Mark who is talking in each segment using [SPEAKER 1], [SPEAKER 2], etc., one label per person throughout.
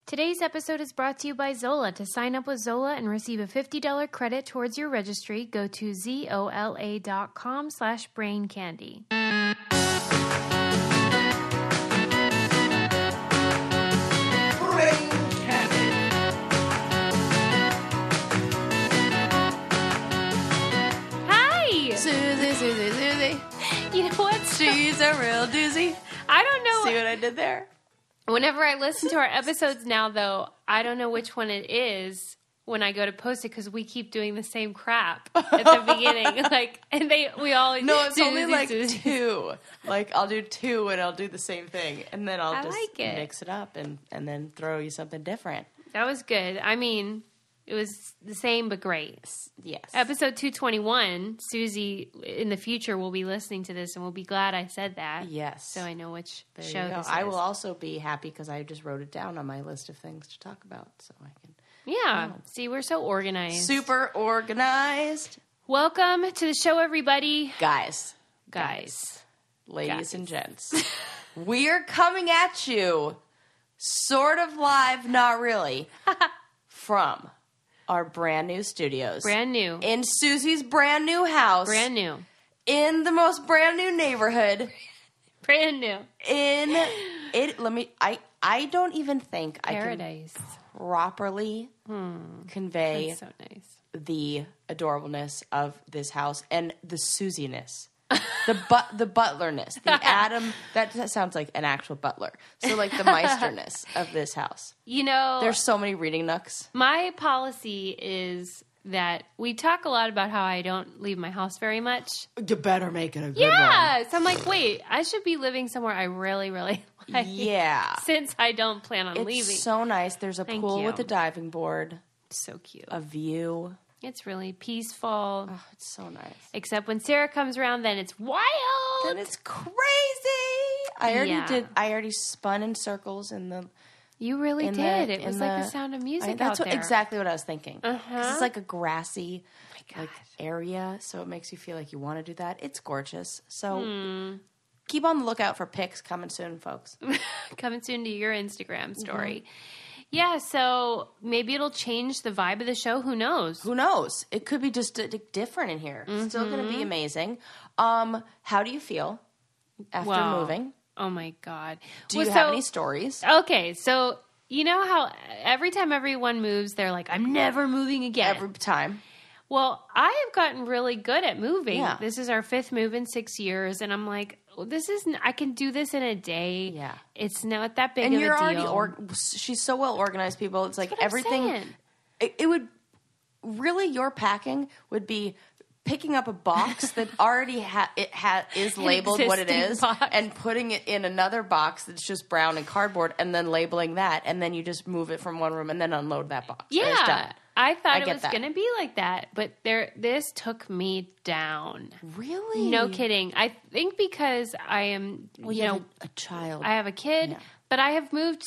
[SPEAKER 1] Today's episode is brought to you by Zola. To sign up with Zola and receive a $50 credit towards your registry, go to zola.com/braincandy.
[SPEAKER 2] Brain candy.
[SPEAKER 1] Hi!
[SPEAKER 2] Susie.
[SPEAKER 1] You know what?
[SPEAKER 2] She's a real doozy.
[SPEAKER 1] I don't know.
[SPEAKER 2] See what I did there?
[SPEAKER 1] Whenever I listen to our episodes now, though, I don't know which one it is when I go to post it because we keep doing the same crap at the beginning. We always
[SPEAKER 2] It's only like two. Like I'll do two and I'll do the same thing, and then I'll just mix it up and then throw you something different.
[SPEAKER 1] That was good. I mean, it was the same but great.
[SPEAKER 2] Yes.
[SPEAKER 1] Episode 221, Susie in the future will be listening to this and will be glad I said that.
[SPEAKER 2] Yes.
[SPEAKER 1] So I know which show this is.
[SPEAKER 2] I will also be happy because I just wrote it down on my list of things to talk about, so I can.
[SPEAKER 1] Yeah. See, we're so organized.
[SPEAKER 2] Super organized.
[SPEAKER 1] Welcome to the show, everybody.
[SPEAKER 2] Guys. Ladies and gents. We're coming at you sort of live, not really, from our brand new studios.
[SPEAKER 1] Brand new.
[SPEAKER 2] In Susie's brand new house.
[SPEAKER 1] Brand new.
[SPEAKER 2] In the most brand new neighborhood.
[SPEAKER 1] Brand new.
[SPEAKER 2] I don't even think
[SPEAKER 1] Paradise.
[SPEAKER 2] I can properly convey
[SPEAKER 1] That's so nice.
[SPEAKER 2] the adorableness of this house and the Susie-ness. The butlerness. The Adam, that sounds like an actual butler. So like the meisterness of this house.
[SPEAKER 1] You know,
[SPEAKER 2] There's so many reading nooks.
[SPEAKER 1] my policy is that we talk a lot about how I don't leave my house very much.
[SPEAKER 2] You better make it a good
[SPEAKER 1] Yeah. So I'm like, wait, I should be living somewhere I really, really like.
[SPEAKER 2] Yeah.
[SPEAKER 1] Since I don't plan on
[SPEAKER 2] It's
[SPEAKER 1] leaving.
[SPEAKER 2] so nice. There's a pool
[SPEAKER 1] you.
[SPEAKER 2] with a diving board,
[SPEAKER 1] So cute.
[SPEAKER 2] a view.
[SPEAKER 1] It's really peaceful.
[SPEAKER 2] Oh, it's so nice.
[SPEAKER 1] Except when Sarah comes around, then it's wild.
[SPEAKER 2] And it's crazy. I already spun in circles in the.
[SPEAKER 1] You really did. It was like the Sound of Music
[SPEAKER 2] That's
[SPEAKER 1] out there.
[SPEAKER 2] exactly what I was thinking. 'Cause it's like a grassy
[SPEAKER 1] God.
[SPEAKER 2] area, so it makes you feel like you want to do that. It's gorgeous. So keep on the lookout for pics coming soon, folks.
[SPEAKER 1] Coming soon to your Instagram story. Yeah, so maybe it'll change the vibe of the show. Who knows?
[SPEAKER 2] Who knows? It could be just different in here. It's still going to be amazing. How do you feel after moving?
[SPEAKER 1] Oh, my God.
[SPEAKER 2] Do you have any stories?
[SPEAKER 1] Okay, so you know how every time everyone moves, they're like, I'm never moving again.
[SPEAKER 2] Every time.
[SPEAKER 1] Well, I have gotten really good at moving.
[SPEAKER 2] Yeah.
[SPEAKER 1] This is our 5th move in 6 years, and I'm like, I can do this in a day.
[SPEAKER 2] Yeah.
[SPEAKER 1] It's not that big
[SPEAKER 2] And
[SPEAKER 1] of a deal.
[SPEAKER 2] you're already she's so well organized, people. It's like
[SPEAKER 1] That's what I'm
[SPEAKER 2] everything.
[SPEAKER 1] saying.
[SPEAKER 2] It would really, your packing would be picking up a box that already is labeled what it
[SPEAKER 1] existing
[SPEAKER 2] is
[SPEAKER 1] box.
[SPEAKER 2] and putting it in another box that's just brown and cardboard and then labeling that, and then you just move it from one room and then unload that box. And it's
[SPEAKER 1] Yeah.
[SPEAKER 2] done.
[SPEAKER 1] I thought it
[SPEAKER 2] get
[SPEAKER 1] was
[SPEAKER 2] that.
[SPEAKER 1] going to be like that, but this took me down.
[SPEAKER 2] Really?
[SPEAKER 1] No kidding. I think because I am,
[SPEAKER 2] Well, you know, a child.
[SPEAKER 1] I have a kid, but I have moved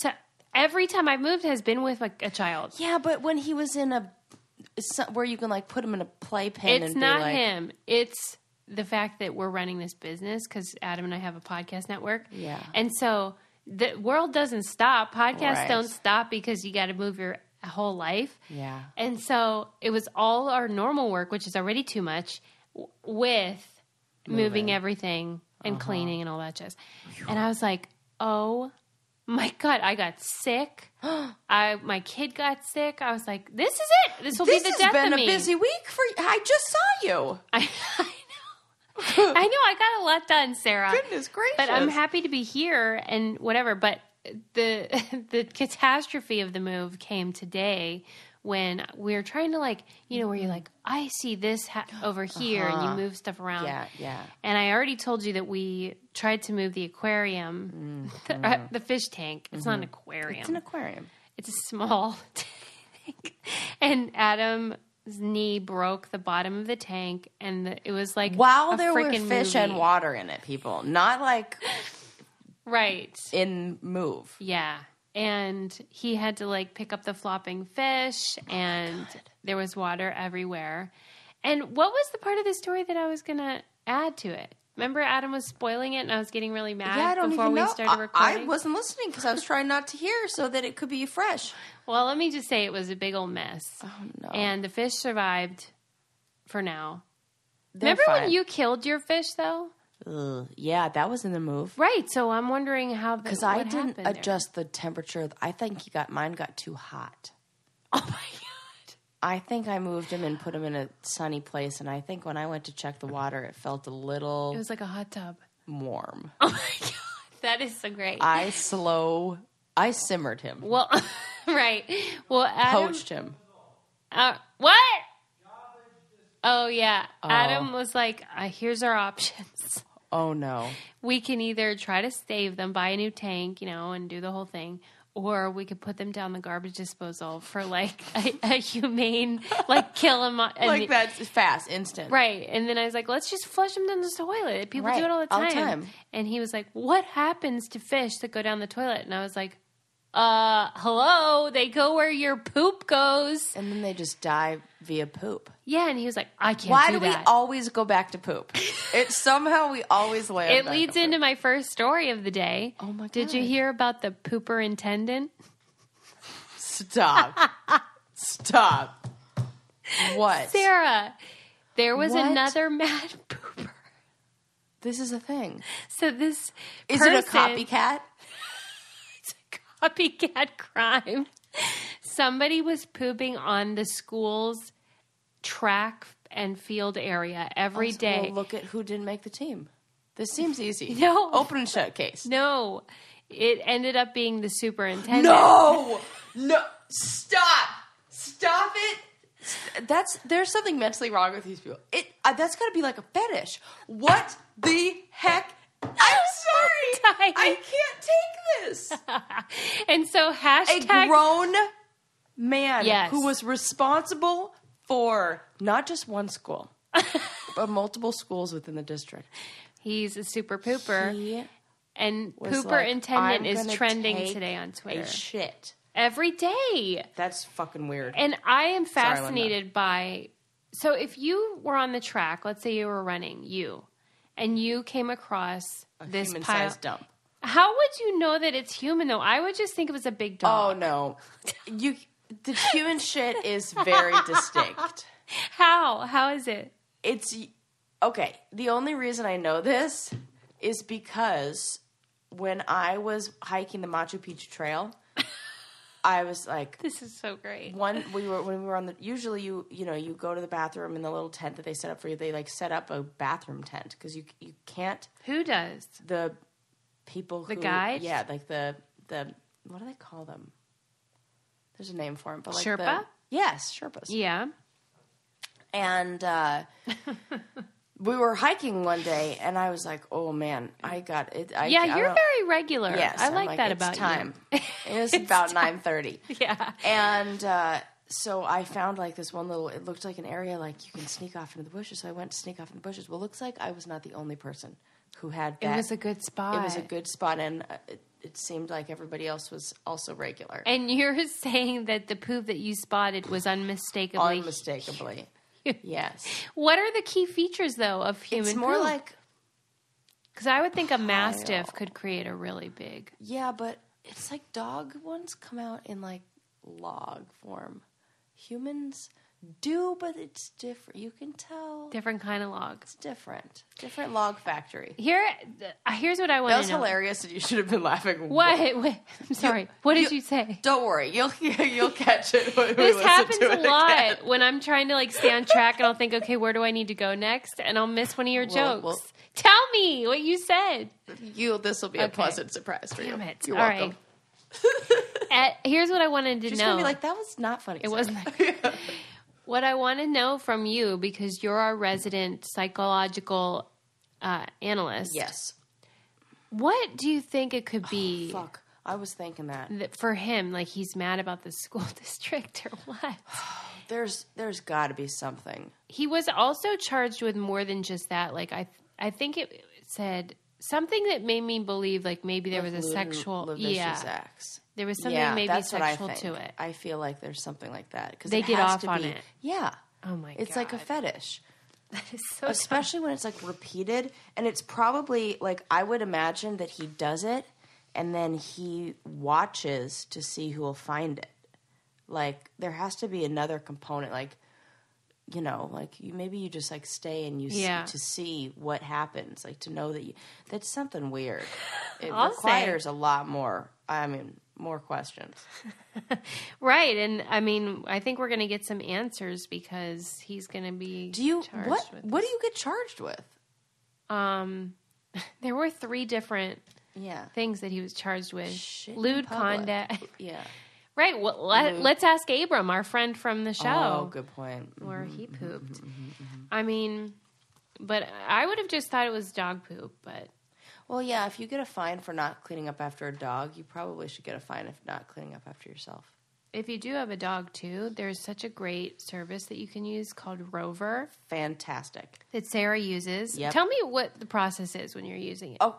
[SPEAKER 1] every time I've moved has been with like a child.
[SPEAKER 2] Yeah, but when he was in where you can like put him in a playpen,
[SPEAKER 1] It's
[SPEAKER 2] and
[SPEAKER 1] not
[SPEAKER 2] be like,
[SPEAKER 1] him. It's the fact that we're running this business because Adam and I have a podcast network.
[SPEAKER 2] Yeah.
[SPEAKER 1] And so the world doesn't stop. Podcasts
[SPEAKER 2] Right.
[SPEAKER 1] don't stop because you got to move your whole life.
[SPEAKER 2] Yeah.
[SPEAKER 1] And so it was all our normal work, which is already too much, with moving everything and cleaning and all that jazz. And I was like, oh my God, I got sick. My kid got sick. I was like, this is it. This will be the death of me.
[SPEAKER 2] This has been a busy week for you. I just saw you.
[SPEAKER 1] I know. I got a lot done, Sarah.
[SPEAKER 2] Goodness gracious.
[SPEAKER 1] But I'm happy to be here and whatever. But the catastrophe of the move came today when we were trying to, like, you know, where you're like, I see this over here, and you move stuff around.
[SPEAKER 2] Yeah.
[SPEAKER 1] And I already told you that we tried to move the aquarium, the fish tank. It's not an aquarium.
[SPEAKER 2] It's an aquarium.
[SPEAKER 1] It's a small tank. And Adam's knee broke the bottom of the tank, and it was like
[SPEAKER 2] While
[SPEAKER 1] a
[SPEAKER 2] there were
[SPEAKER 1] freaking
[SPEAKER 2] fish
[SPEAKER 1] movie.
[SPEAKER 2] and water in it, people. Not like
[SPEAKER 1] Right.
[SPEAKER 2] in move.
[SPEAKER 1] Yeah. And he had to like pick up the flopping fish, and there was water everywhere. And what was the part of the story that I was going to add to it? Remember Adam was spoiling it and I was getting really mad
[SPEAKER 2] Yeah, I don't
[SPEAKER 1] before
[SPEAKER 2] even
[SPEAKER 1] we
[SPEAKER 2] know.
[SPEAKER 1] started recording?
[SPEAKER 2] I wasn't listening because I was trying not to hear so that it could be fresh.
[SPEAKER 1] Well, let me just say it was a big old mess.
[SPEAKER 2] Oh, no.
[SPEAKER 1] And the fish survived for now.
[SPEAKER 2] They're
[SPEAKER 1] Remember
[SPEAKER 2] fine.
[SPEAKER 1] when you killed your fish, though?
[SPEAKER 2] Yeah, that was in the move.
[SPEAKER 1] Right. So I'm wondering how...
[SPEAKER 2] Because I didn't adjust the temperature. I think mine got too hot.
[SPEAKER 1] Oh, my God.
[SPEAKER 2] I think I moved him and put him in a sunny place. And I think when I went to check the water, it felt a little...
[SPEAKER 1] It was like a hot tub.
[SPEAKER 2] Warm.
[SPEAKER 1] Oh, my God. That is so great.
[SPEAKER 2] I simmered him.
[SPEAKER 1] Well, right. Well, Adam...
[SPEAKER 2] Poached him.
[SPEAKER 1] What? Oh, yeah. Adam was like, here's our options.
[SPEAKER 2] Oh, no.
[SPEAKER 1] We can either try to save them, buy a new tank, and do the whole thing, or we could put them down the garbage disposal for, like, a humane, like, kill them.
[SPEAKER 2] Like, that's fast, instant.
[SPEAKER 1] Right. And then I was like, let's just flush them down the toilet. People do it all the time. And he was like, what happens to fish that go down the toilet? And I was like, hello? They go where your poop goes.
[SPEAKER 2] And then they just die via poop.
[SPEAKER 1] Yeah, and he was like, I can't
[SPEAKER 2] Why
[SPEAKER 1] do
[SPEAKER 2] do we
[SPEAKER 1] that.
[SPEAKER 2] always go back to poop? Somehow we always land
[SPEAKER 1] It
[SPEAKER 2] back
[SPEAKER 1] leads
[SPEAKER 2] to
[SPEAKER 1] into
[SPEAKER 2] poop.
[SPEAKER 1] my first story of the day.
[SPEAKER 2] Oh, my God.
[SPEAKER 1] Did you hear about the pooperintendent?
[SPEAKER 2] Stop. Stop. What?
[SPEAKER 1] Sarah, there was
[SPEAKER 2] What?
[SPEAKER 1] another mad pooper.
[SPEAKER 2] This is a thing.
[SPEAKER 1] So this
[SPEAKER 2] Is it a copycat?
[SPEAKER 1] It's a copycat crime. Somebody was pooping on the school's track and field area every day.
[SPEAKER 2] Well, look at who didn't make the team. This seems easy.
[SPEAKER 1] No.
[SPEAKER 2] Open and shut case.
[SPEAKER 1] No, it ended up being the superintendent.
[SPEAKER 2] No. Stop it. There's something mentally wrong with these people. That's got to be like a fetish. What the heck? I'm sorry. I can't take this.
[SPEAKER 1] And so
[SPEAKER 2] A grown man
[SPEAKER 1] Yes.
[SPEAKER 2] who was responsible for not just one school, but multiple schools within the district.
[SPEAKER 1] He's a super pooper. And
[SPEAKER 2] Was
[SPEAKER 1] pooperintendent
[SPEAKER 2] like,
[SPEAKER 1] is
[SPEAKER 2] "I'm gonna
[SPEAKER 1] trending
[SPEAKER 2] take
[SPEAKER 1] today on Twitter.
[SPEAKER 2] A shit.
[SPEAKER 1] Every day.
[SPEAKER 2] That's fucking weird.
[SPEAKER 1] And I am
[SPEAKER 2] Linda.
[SPEAKER 1] fascinated by... So if you were on the track, let's say you were running, and you came across this
[SPEAKER 2] human-sized dump.
[SPEAKER 1] How would you know that it's human, though? I would just think it was a big dog.
[SPEAKER 2] Oh, no. The human shit is very distinct.
[SPEAKER 1] How? How is it?
[SPEAKER 2] It's... Okay, the only reason I know this is because when I was hiking the Machu Picchu Trail... I was like,
[SPEAKER 1] this is so great.
[SPEAKER 2] When we were on the, usually you go to the bathroom in the little tent that they set up for you. They like set up a bathroom tent because you can't.
[SPEAKER 1] Who does?
[SPEAKER 2] The people who,
[SPEAKER 1] the guides?
[SPEAKER 2] Yeah, like the what do they call them? There's a name for them, but like
[SPEAKER 1] Sherpa?
[SPEAKER 2] Yes, Sherpas.
[SPEAKER 1] Yeah.
[SPEAKER 2] And we were hiking one day, and I was like, "Oh man, I got it."
[SPEAKER 1] You're very regular.
[SPEAKER 2] Yes,
[SPEAKER 1] I
[SPEAKER 2] I'm
[SPEAKER 1] like that
[SPEAKER 2] it's
[SPEAKER 1] about
[SPEAKER 2] time.
[SPEAKER 1] you.
[SPEAKER 2] It was about 9:30.
[SPEAKER 1] Yeah.
[SPEAKER 2] And so I found like this one little. It looked like an area like you can sneak off into the bushes. So I went to sneak off in the bushes. Well, it looks like I was not the only person who had that.
[SPEAKER 1] It was a good spot.
[SPEAKER 2] It was a good spot, and it seemed like everybody else was also regular.
[SPEAKER 1] And you're saying that the poop that you spotted was unmistakably.
[SPEAKER 2] Unmistakably. Yes.
[SPEAKER 1] What are the key features, though, of human
[SPEAKER 2] It's more
[SPEAKER 1] poop?
[SPEAKER 2] like...
[SPEAKER 1] Because I would think a mastiff could create a really big...
[SPEAKER 2] Yeah, but it's like dog ones come out in like log form. Humans do, but it's different. You can tell.
[SPEAKER 1] Different kind of log.
[SPEAKER 2] It's different. Different log factory.
[SPEAKER 1] Here's what I want to know.
[SPEAKER 2] That was hilarious, and you should have been laughing.
[SPEAKER 1] What? I'm sorry. What did you say?
[SPEAKER 2] Don't worry. You'll catch it when we
[SPEAKER 1] This
[SPEAKER 2] listen
[SPEAKER 1] happens
[SPEAKER 2] to
[SPEAKER 1] a
[SPEAKER 2] it
[SPEAKER 1] lot
[SPEAKER 2] again.
[SPEAKER 1] when I'm trying to like stay on track and I'll think, okay, where do I need to go next? And I'll miss one of your jokes. Tell me what you said.
[SPEAKER 2] This will be a pleasant surprise for you.
[SPEAKER 1] Damn it.
[SPEAKER 2] You're
[SPEAKER 1] All
[SPEAKER 2] welcome.
[SPEAKER 1] right. Here's what I wanted to
[SPEAKER 2] She's
[SPEAKER 1] know.
[SPEAKER 2] going to be like, that was not funny.
[SPEAKER 1] It wasn't. What I want to know from you, because you're our resident psychological analyst.
[SPEAKER 2] Yes.
[SPEAKER 1] What do you think it could be?
[SPEAKER 2] Fuck. I was thinking that.
[SPEAKER 1] For him, like he's mad about the school district or what?
[SPEAKER 2] There's got to be something.
[SPEAKER 1] He was also charged with more than just that. Like I think it said something that made me believe like maybe there was a sexual
[SPEAKER 2] acts.
[SPEAKER 1] There was something maybe
[SPEAKER 2] that's
[SPEAKER 1] sexual
[SPEAKER 2] what I think.
[SPEAKER 1] to it.
[SPEAKER 2] I feel like there's something like that because
[SPEAKER 1] They get off on it.
[SPEAKER 2] Yeah.
[SPEAKER 1] Oh my god.
[SPEAKER 2] It's like a fetish.
[SPEAKER 1] That is so
[SPEAKER 2] especially when it's like repeated, and it's probably like I would imagine that he does it and then he watches to see who will find it. Like there has to be another component, like like maybe you just like stay and you to see what happens, like to know that that's something weird. It requires a lot more. I mean, more questions.
[SPEAKER 1] Right. And I mean, I think we're going to get some answers because he's going to be charged with
[SPEAKER 2] what do you get charged with?
[SPEAKER 1] There were 3 different things that he was charged with. Lewd conduct.
[SPEAKER 2] Yeah.
[SPEAKER 1] Right. Well, let's ask Abram, our friend from the show.
[SPEAKER 2] Oh, good point.
[SPEAKER 1] Where he pooped. I mean, but I would have just thought it was dog poop, but...
[SPEAKER 2] Well, yeah, if you get a fine for not cleaning up after a dog, you probably should get a fine if not cleaning up after yourself.
[SPEAKER 1] If you do have a dog, too, there's such a great service that you can use called Rover.
[SPEAKER 2] Fantastic.
[SPEAKER 1] That Sarah uses.
[SPEAKER 2] Yep.
[SPEAKER 1] Tell me what the process is when you're using it.
[SPEAKER 2] Oh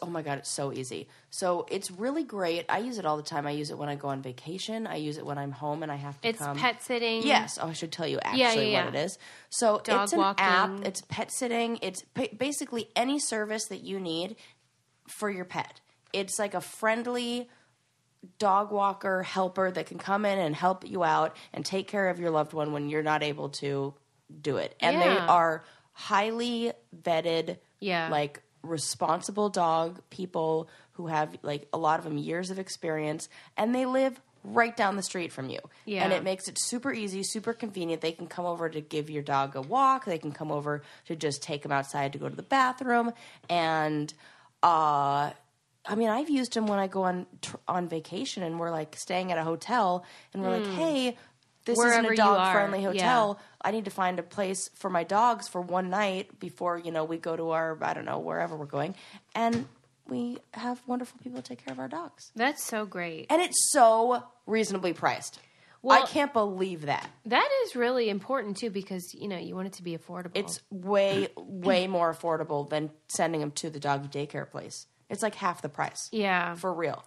[SPEAKER 2] my God, it's so easy. So it's really great. I use it all the time. I use it when I go on vacation. I use it when I'm home and I have to come.
[SPEAKER 1] It's pet sitting.
[SPEAKER 2] Yes. Oh, I should tell you actually what it is. So
[SPEAKER 1] dog
[SPEAKER 2] it's an
[SPEAKER 1] walking.
[SPEAKER 2] app. It's pet sitting. It's basically any service that you need for your pet. It's like a friendly dog walker helper that can come in and help you out and take care of your loved one when you're not able to do it. And they are highly vetted, like responsible dog people who have like a lot of them years of experience, and they live right down the street from you. Yeah. And it makes it super easy, super convenient. They can come over to give your dog a walk. They can come over to just take him outside to go to the bathroom. And I mean, I've used them when I go on vacation and we're like staying at a hotel and we're like, hey, this isn't a dog-friendly hotel. I need to find a place for my dogs for one night before, we go to our, I don't know, wherever we're going. And we have wonderful people to take care of our dogs.
[SPEAKER 1] That's so great.
[SPEAKER 2] And it's so reasonably priced. Well, I can't believe that.
[SPEAKER 1] That is really important, too, because, you want it to be affordable.
[SPEAKER 2] It's way, way more affordable than sending them to the doggy daycare place. It's like half the price. Yeah. For real.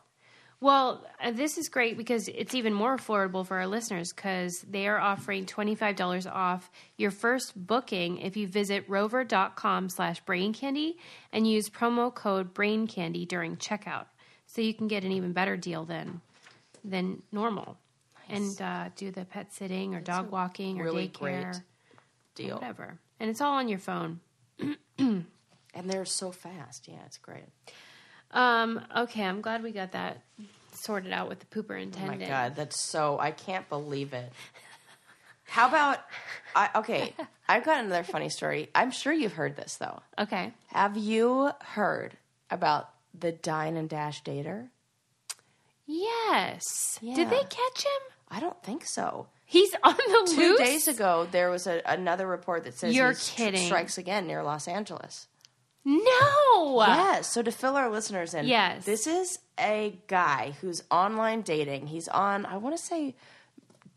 [SPEAKER 1] Well, this is great because it's even more affordable for our listeners because they are offering $25 off your first booking if you visit rover.com/braincandy and use promo code braincandy during checkout. So you can get an even better deal than normal. Nice. And do the pet sitting or dog walking or
[SPEAKER 2] really
[SPEAKER 1] daycare.
[SPEAKER 2] Great deal.
[SPEAKER 1] Or whatever. And it's all on your phone.
[SPEAKER 2] And they're so fast. Yeah, it's great.
[SPEAKER 1] Okay, I'm glad we got that sorted out with the pooperintendent.
[SPEAKER 2] Oh my God, I can't believe it. How about, I've got another funny story. I'm sure you've heard this though.
[SPEAKER 1] Okay.
[SPEAKER 2] Have you heard about the Dine and Dash dater?
[SPEAKER 1] Yes. Yeah. Did they catch him?
[SPEAKER 2] I don't think so.
[SPEAKER 1] He's on the loose?
[SPEAKER 2] 2 days ago, there was another report that says
[SPEAKER 1] You're kidding.
[SPEAKER 2] Strikes again near Los Angeles.
[SPEAKER 1] No!
[SPEAKER 2] Yes. So to fill our listeners in,
[SPEAKER 1] yes.
[SPEAKER 2] This is a guy who's online dating. He's on, I want to say,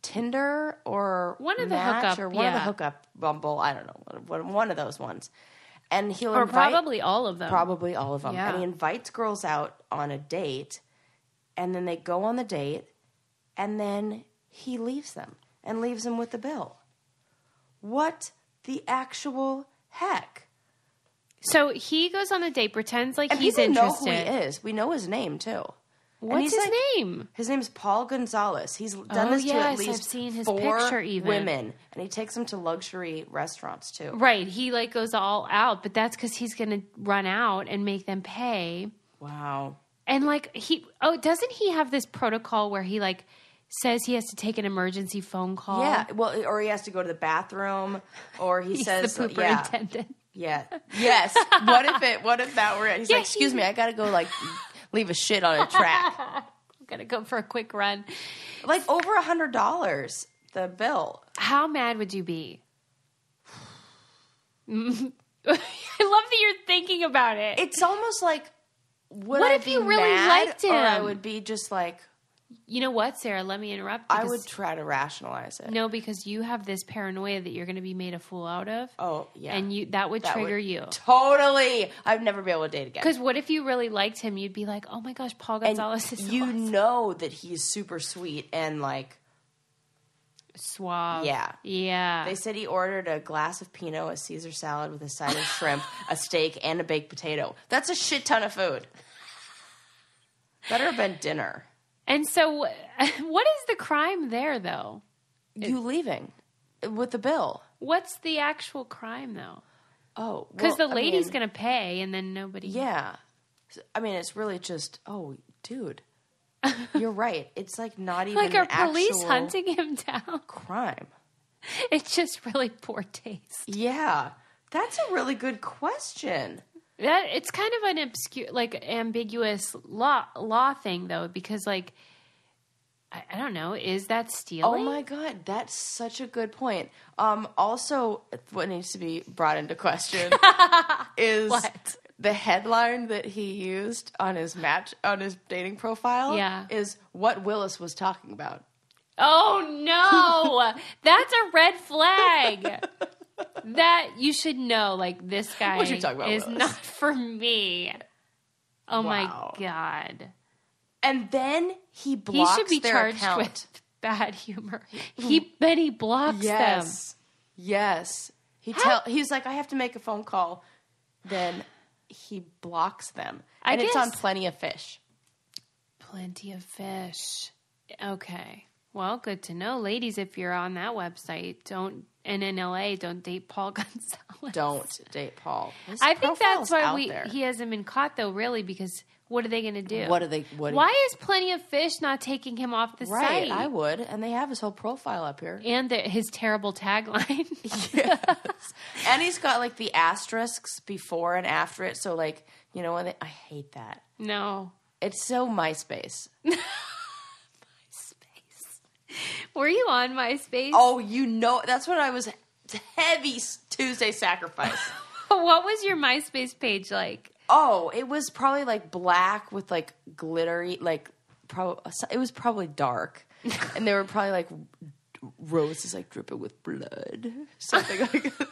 [SPEAKER 2] Tinder or
[SPEAKER 1] one of the
[SPEAKER 2] Match
[SPEAKER 1] hookup,
[SPEAKER 2] or one of the hookup Bumble. I don't know. One of those ones. And he'll
[SPEAKER 1] invite... probably all of them.
[SPEAKER 2] Probably all of them.
[SPEAKER 1] Yeah.
[SPEAKER 2] And he invites girls out on a date, and then they go on the date, and then he leaves them and leaves them with the bill. What the actual heck?
[SPEAKER 1] So he goes on a date, pretends like
[SPEAKER 2] and
[SPEAKER 1] he's
[SPEAKER 2] And
[SPEAKER 1] interested.
[SPEAKER 2] we know who he is. We know his name, too.
[SPEAKER 1] What's his name?
[SPEAKER 2] His name's Paul Gonzalez. He's done this to at least
[SPEAKER 1] I've seen his
[SPEAKER 2] 4
[SPEAKER 1] picture even.
[SPEAKER 2] women. And he takes them to luxury restaurants, too.
[SPEAKER 1] Right. He, goes all out. But that's because he's going to run out and make them pay.
[SPEAKER 2] Wow.
[SPEAKER 1] And, doesn't he have this protocol where he, says he has to take an emergency phone call?
[SPEAKER 2] Yeah. Well, or he has to go to the bathroom. Or he's
[SPEAKER 1] the superintendent.
[SPEAKER 2] Yeah. Yes. What if that were it? He's like, excuse me, I got to go leave a shit on a track.
[SPEAKER 1] I'm going to go for a quick run.
[SPEAKER 2] Over $100, the bill.
[SPEAKER 1] How mad would you be? I love that you're thinking about it.
[SPEAKER 2] It's almost like,
[SPEAKER 1] what if you really liked him?
[SPEAKER 2] Or I would be just like,
[SPEAKER 1] you know what, Sarah? Let me interrupt.
[SPEAKER 2] I would try to rationalize it.
[SPEAKER 1] No, because you have this paranoia that you're going to be made a fool out of.
[SPEAKER 2] Oh, yeah.
[SPEAKER 1] And that would trigger you.
[SPEAKER 2] Totally. I'd never be able to date again.
[SPEAKER 1] Because what if you really liked him? You'd be like, oh my gosh, Paul Gonzalez is so awesome.
[SPEAKER 2] You know that he's super sweet and
[SPEAKER 1] suave.
[SPEAKER 2] Yeah.
[SPEAKER 1] Yeah.
[SPEAKER 2] They said he ordered a glass of Pinot, a Caesar salad with a side of shrimp, a steak, and a baked potato. That's a shit ton of food. Better have been dinner.
[SPEAKER 1] And so what is the crime there, though?
[SPEAKER 2] You leaving with the bill.
[SPEAKER 1] What's the actual crime, though?
[SPEAKER 2] Oh.
[SPEAKER 1] Because the lady's going to pay, and then nobody...
[SPEAKER 2] Yeah. I mean, it's really just, oh, dude. You're right. It's like not even
[SPEAKER 1] like, are police hunting him down?
[SPEAKER 2] Crime.
[SPEAKER 1] It's just really poor taste.
[SPEAKER 2] Yeah. That's a really good question.
[SPEAKER 1] It's kind of an obscure, like, ambiguous law thing, though, because, like, I don't know, is that stealing?
[SPEAKER 2] Oh my God, that's such a good point. Also, what needs to be brought into question is
[SPEAKER 1] what?
[SPEAKER 2] The headline that he used on his dating profile is what Willis was talking about.
[SPEAKER 1] Oh no, that's a red flag. That you should know, like, this guy
[SPEAKER 2] What you talking about,
[SPEAKER 1] is
[SPEAKER 2] Willis?
[SPEAKER 1] not for me. Oh
[SPEAKER 2] Wow.
[SPEAKER 1] my God.
[SPEAKER 2] And then he blocks
[SPEAKER 1] He should be
[SPEAKER 2] their
[SPEAKER 1] charged
[SPEAKER 2] account.
[SPEAKER 1] with bad humor. He blocks them.
[SPEAKER 2] Yes. He's like, I have to make a phone call. Then he blocks them. And it's on Plenty of Fish.
[SPEAKER 1] Plenty of Fish. Okay. Well, good to know. Ladies, if you're on that website, and in LA, don't date Paul Gonzalez.
[SPEAKER 2] Don't date Paul.
[SPEAKER 1] I think that's why
[SPEAKER 2] there.
[SPEAKER 1] he hasn't been caught, though, really, because what are they going to do?
[SPEAKER 2] Why
[SPEAKER 1] is Plenty of Fish not taking him off the
[SPEAKER 2] Right,
[SPEAKER 1] site?
[SPEAKER 2] I would. And they have his whole profile up here.
[SPEAKER 1] And his terrible tagline.
[SPEAKER 2] Yes. And he's got, like, the asterisks before and after it. So, like, you know, I hate that.
[SPEAKER 1] No.
[SPEAKER 2] It's so MySpace.
[SPEAKER 1] Were you on MySpace?
[SPEAKER 2] Oh, you know, that's when I was heavy Tuesday sacrifice.
[SPEAKER 1] What was your MySpace page like?
[SPEAKER 2] Oh, it was probably like black with like glittery, like it was probably dark, and there were probably like roses like dripping with blood, something like that.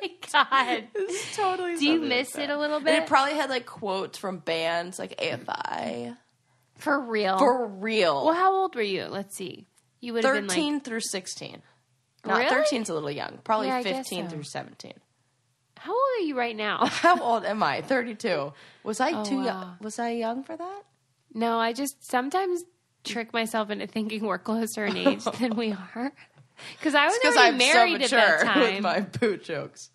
[SPEAKER 1] My God,
[SPEAKER 2] It's totally.
[SPEAKER 1] Do you miss it a little bit?
[SPEAKER 2] And it probably had like quotes from bands like AFI.
[SPEAKER 1] For real.
[SPEAKER 2] For real.
[SPEAKER 1] Well, how old were you? Let's see. You would have been
[SPEAKER 2] 13 through 16. Not
[SPEAKER 1] Really?
[SPEAKER 2] 13's a little young. Probably
[SPEAKER 1] Yeah, I guess
[SPEAKER 2] 15
[SPEAKER 1] so.
[SPEAKER 2] through 17.
[SPEAKER 1] How old are you right now?
[SPEAKER 2] How old am I? 32. Was I too
[SPEAKER 1] wow.
[SPEAKER 2] young? Was I young for that?
[SPEAKER 1] No, I just sometimes trick myself into thinking we're closer in age than we are. Because I was already
[SPEAKER 2] I'm
[SPEAKER 1] married
[SPEAKER 2] so
[SPEAKER 1] at that
[SPEAKER 2] mature
[SPEAKER 1] time.
[SPEAKER 2] with my boot jokes.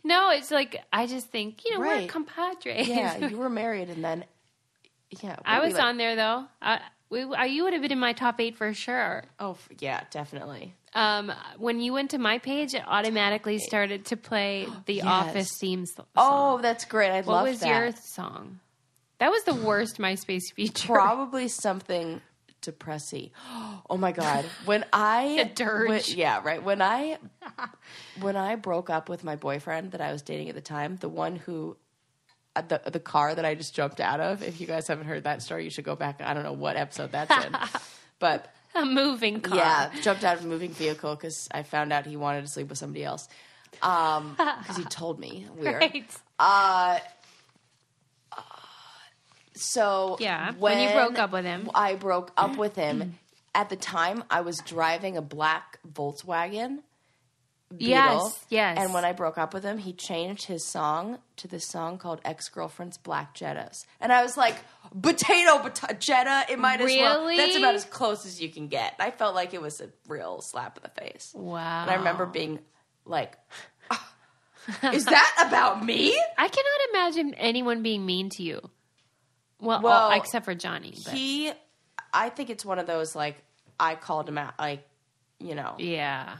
[SPEAKER 1] No, it's like I just think, we're
[SPEAKER 2] Right.
[SPEAKER 1] compadres.
[SPEAKER 2] Yeah, you were married and then,
[SPEAKER 1] I was on there though. You would have been in my top 8 for sure.
[SPEAKER 2] Oh, yeah, definitely.
[SPEAKER 1] When you went to my page, it automatically started to play the
[SPEAKER 2] Yes.
[SPEAKER 1] Office theme song.
[SPEAKER 2] Oh, that's great. I love that.
[SPEAKER 1] What was your song? That was the worst MySpace feature.
[SPEAKER 2] Probably something depressy. Oh my God. When I...
[SPEAKER 1] The dirge.
[SPEAKER 2] Yeah, right. When I broke up with my boyfriend that I was dating at the time, the one who... The car that I just jumped out of, if you guys haven't heard that story, you should go back. I don't know what episode that's in. But...
[SPEAKER 1] A moving car.
[SPEAKER 2] Yeah, jumped out of a moving vehicle because I found out he wanted to sleep with somebody else. Because he told me. Weird.
[SPEAKER 1] Right.
[SPEAKER 2] So
[SPEAKER 1] Yeah, when you broke up with him.
[SPEAKER 2] I broke up with him. At the time, I was driving a black Volkswagen Beetle.
[SPEAKER 1] Yes.
[SPEAKER 2] And when I broke up with him, he changed his song to this song called Ex-Girlfriend's Black Jettas. And I was like, Jetta, it might as well.
[SPEAKER 1] Really?
[SPEAKER 2] That's about as close as you can get. I felt like it was a real slap in the face.
[SPEAKER 1] Wow.
[SPEAKER 2] And I remember being like, is that about me?
[SPEAKER 1] I cannot imagine anyone being mean to you. Well, except for Johnny. But.
[SPEAKER 2] I think it's one of those, like, I called him out, like,
[SPEAKER 1] Yeah.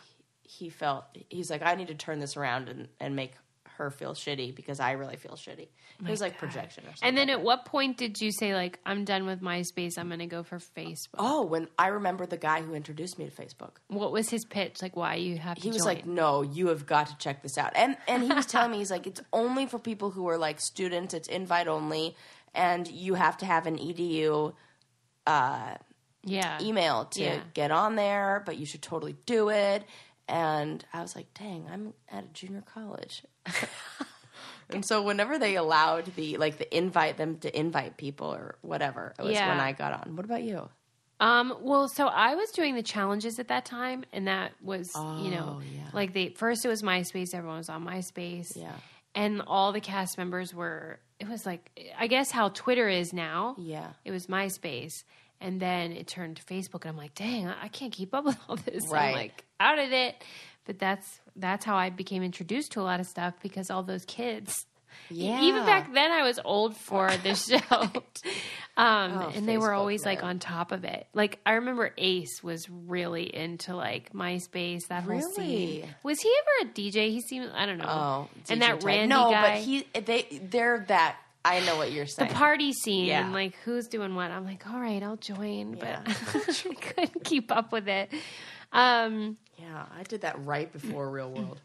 [SPEAKER 2] He's like, I need to turn this around and make her feel shitty because I really feel shitty. It was like projection or something.
[SPEAKER 1] And then at what point did you say, like, I'm done with MySpace, I'm going to go for Facebook?
[SPEAKER 2] Oh, when I remember the guy who introduced me to Facebook.
[SPEAKER 1] What was his pitch? Like, why you have to
[SPEAKER 2] He was
[SPEAKER 1] join?
[SPEAKER 2] like, no, you have got to check this out. And he was telling me, he's like, it's only for people who are like students, it's invite only, and you have to have an EDU email to get on there, but you should totally do it. And I was like, dang, I'm at a junior college. And so whenever they allowed the invite them to invite people or whatever, it was when I got on. What about you?
[SPEAKER 1] Well, so I was doing the challenges at that time, and that was, like first it was MySpace. Everyone was on MySpace.
[SPEAKER 2] Yeah.
[SPEAKER 1] And all the cast members it was like, I guess how Twitter is now.
[SPEAKER 2] Yeah.
[SPEAKER 1] It was MySpace. And then it turned to Facebook, and I'm like, dang, I can't keep up with all this.
[SPEAKER 2] Right.
[SPEAKER 1] I'm like, out of it. But that's how I became introduced to a lot of stuff, because all those kids.
[SPEAKER 2] Yeah.
[SPEAKER 1] Even back then, I was old for the show. And they were
[SPEAKER 2] Facebook,
[SPEAKER 1] always like
[SPEAKER 2] man.
[SPEAKER 1] on top of it. Like, I remember Ace was really into like MySpace, that whole scene. Was he ever a DJ? He seemed, I don't know.
[SPEAKER 2] Oh,
[SPEAKER 1] and
[SPEAKER 2] DJ
[SPEAKER 1] that
[SPEAKER 2] type.
[SPEAKER 1] Randy
[SPEAKER 2] no,
[SPEAKER 1] guy.
[SPEAKER 2] but they're that. I know what you're saying.
[SPEAKER 1] The party scene,
[SPEAKER 2] Yeah.
[SPEAKER 1] and like who's doing what. I'm like, all right, I'll join,
[SPEAKER 2] Yeah.
[SPEAKER 1] but I couldn't keep up with it.
[SPEAKER 2] Yeah, I did that right before Real World.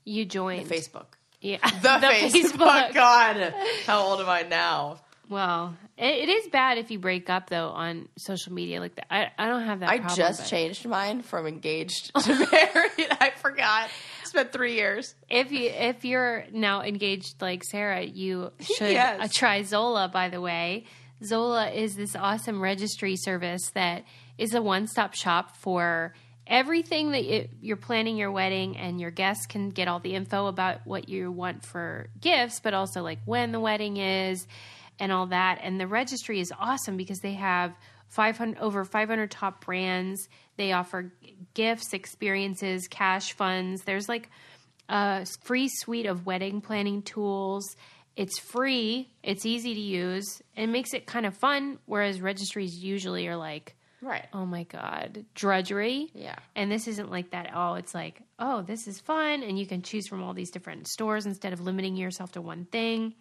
[SPEAKER 1] You joined
[SPEAKER 2] Facebook.
[SPEAKER 1] Yeah,
[SPEAKER 2] The Facebook. God, how old am I now?
[SPEAKER 1] Well, it is bad if you break up though on social media like that. I don't have that.
[SPEAKER 2] I
[SPEAKER 1] problem,
[SPEAKER 2] just changed mine from engaged to married. I forgot. It's been 3 years.
[SPEAKER 1] If you're now engaged like Sarah, you should
[SPEAKER 2] Yes.
[SPEAKER 1] try Zola. By the way, Zola is this awesome registry service that is a one-stop shop for everything that you're planning your wedding, and your guests can get all the info about what you want for gifts, but also like when the wedding is and all that. And the registry is awesome because they have over 500 top brands. They offer gifts, experiences, cash funds. There's like a free suite of wedding planning tools. It's free. It's easy to use. It makes it kind of fun, whereas registries usually are like,
[SPEAKER 2] Right.
[SPEAKER 1] oh my God, drudgery.
[SPEAKER 2] Yeah.
[SPEAKER 1] And this isn't like that at all. It's like, oh, this is fun. And you can choose from all these different stores instead of limiting yourself to one thing.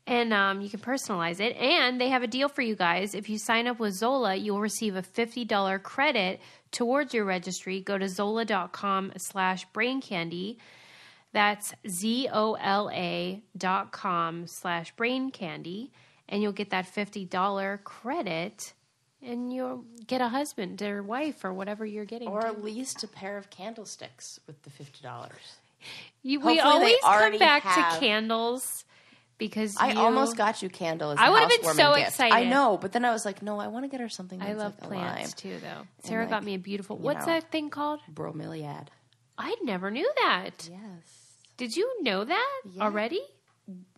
[SPEAKER 1] And you can personalize it. And they have a deal for you guys. If you sign up with Zola, you'll receive a $50 credit towards your registry. Go to zola.com/braincandy. That's ZOLA.com/braincandy. And you'll get that $50 credit. And you'll get a husband or wife or whatever you're getting.
[SPEAKER 2] Or at least a pair of candlesticks with the $50.
[SPEAKER 1] We
[SPEAKER 2] Hopefully
[SPEAKER 1] always
[SPEAKER 2] they
[SPEAKER 1] come
[SPEAKER 2] already
[SPEAKER 1] back
[SPEAKER 2] have-
[SPEAKER 1] to candles because
[SPEAKER 2] I almost got you candle as
[SPEAKER 1] I
[SPEAKER 2] a
[SPEAKER 1] would have been
[SPEAKER 2] housewarming
[SPEAKER 1] so
[SPEAKER 2] gift.
[SPEAKER 1] excited.
[SPEAKER 2] I know, but then I was like, no, I want to get her something that's
[SPEAKER 1] I love
[SPEAKER 2] like
[SPEAKER 1] plants
[SPEAKER 2] alive.
[SPEAKER 1] too, though. Sarah got me a beautiful. What's
[SPEAKER 2] know.
[SPEAKER 1] that thing called?
[SPEAKER 2] Bromeliad.
[SPEAKER 1] I never knew that.
[SPEAKER 2] Yes.
[SPEAKER 1] Did you know that already?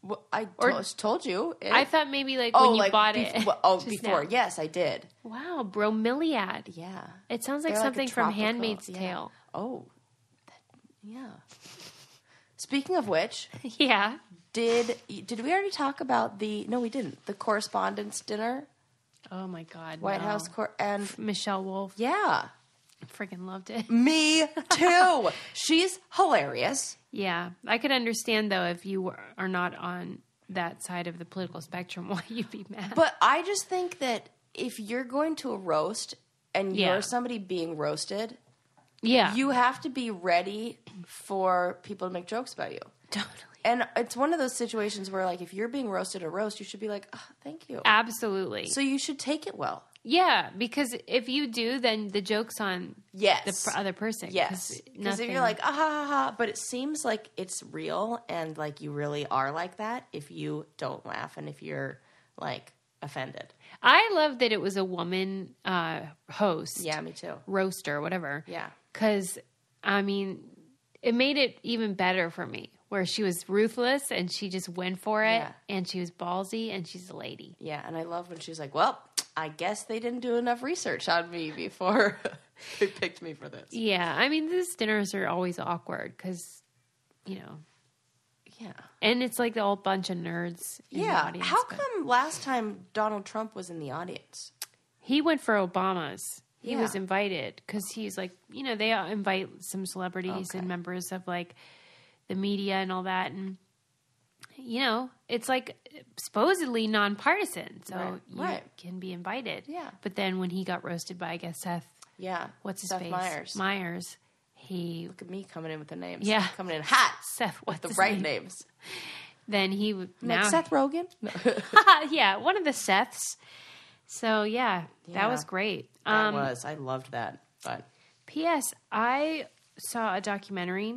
[SPEAKER 2] Well, I
[SPEAKER 1] Or-
[SPEAKER 2] told you.
[SPEAKER 1] I thought maybe like when you bought it. just
[SPEAKER 2] before.
[SPEAKER 1] now.
[SPEAKER 2] Yes, I did.
[SPEAKER 1] Wow, bromeliad.
[SPEAKER 2] Yeah.
[SPEAKER 1] It sounds like
[SPEAKER 2] They're like a
[SPEAKER 1] something from
[SPEAKER 2] tropical-
[SPEAKER 1] Handmaid's
[SPEAKER 2] yeah.
[SPEAKER 1] Tale.
[SPEAKER 2] Oh. Yeah. Speaking of which,
[SPEAKER 1] Yeah.
[SPEAKER 2] did we already talk about no, we didn't. The Correspondents Dinner,
[SPEAKER 1] Oh my God.
[SPEAKER 2] White
[SPEAKER 1] no.
[SPEAKER 2] House, and
[SPEAKER 1] Michelle Wolf.
[SPEAKER 2] yeah.
[SPEAKER 1] Freaking loved it.
[SPEAKER 2] Me too. She's hilarious.
[SPEAKER 1] Yeah. I could understand, though, if you are not on that side of the political spectrum, why you'd be mad.
[SPEAKER 2] But I just think that if you're going to a roast and
[SPEAKER 1] Yeah.
[SPEAKER 2] you're somebody being roasted,
[SPEAKER 1] yeah.
[SPEAKER 2] you have to be ready for people to make jokes about you.
[SPEAKER 1] Totally.
[SPEAKER 2] And it's one of those situations where, like, if you're being roasted at a roast, you should be like, oh, thank you.
[SPEAKER 1] Absolutely.
[SPEAKER 2] So you should take it well.
[SPEAKER 1] Yeah, because if you do, then the joke's on
[SPEAKER 2] Yes.
[SPEAKER 1] the other person.
[SPEAKER 2] Yes. Because if you're like, ah, ha, ha, ha, but it seems like it's real and, like, you really are like that if you don't laugh and if you're, like, offended.
[SPEAKER 1] I love that it was a woman host.
[SPEAKER 2] Yeah, me too.
[SPEAKER 1] Roaster, whatever.
[SPEAKER 2] Yeah.
[SPEAKER 1] Because, I mean, it made it even better for me, where she was ruthless and she just went for it,
[SPEAKER 2] Yeah.
[SPEAKER 1] and she was ballsy and she's a lady.
[SPEAKER 2] Yeah, and I love when she's like, well, I guess they didn't do enough research on me before they picked me for this.
[SPEAKER 1] Yeah, I mean, these dinners are always awkward because, you know,
[SPEAKER 2] Yeah.
[SPEAKER 1] and it's like the whole bunch of nerds in the
[SPEAKER 2] Yeah.
[SPEAKER 1] audience.
[SPEAKER 2] How
[SPEAKER 1] but
[SPEAKER 2] come last time Donald Trump was in the audience?
[SPEAKER 1] he went for Obama's? He
[SPEAKER 2] Yeah.
[SPEAKER 1] was invited because he's like, you know, they invite some celebrities
[SPEAKER 2] Okay.
[SPEAKER 1] and members of like the media and all that. And, you know, it's like supposedly nonpartisan. So
[SPEAKER 2] Right.
[SPEAKER 1] you
[SPEAKER 2] Right.
[SPEAKER 1] can be invited.
[SPEAKER 2] Yeah.
[SPEAKER 1] But then when he got roasted by, I guess, Seth,
[SPEAKER 2] Yeah.
[SPEAKER 1] what's his
[SPEAKER 2] Seth
[SPEAKER 1] face?
[SPEAKER 2] Myers.
[SPEAKER 1] He,
[SPEAKER 2] Look at me coming in with the names.
[SPEAKER 1] Yeah.
[SPEAKER 2] Coming in hot.
[SPEAKER 1] Seth, what's
[SPEAKER 2] With the
[SPEAKER 1] his
[SPEAKER 2] right
[SPEAKER 1] name?
[SPEAKER 2] names.
[SPEAKER 1] Then he would,
[SPEAKER 2] Like
[SPEAKER 1] now,
[SPEAKER 2] Seth Rogen? No.
[SPEAKER 1] yeah, one of the Seths. So yeah, that
[SPEAKER 2] Yeah.
[SPEAKER 1] was great.
[SPEAKER 2] That was. I loved that. But
[SPEAKER 1] P.S. I saw a documentary.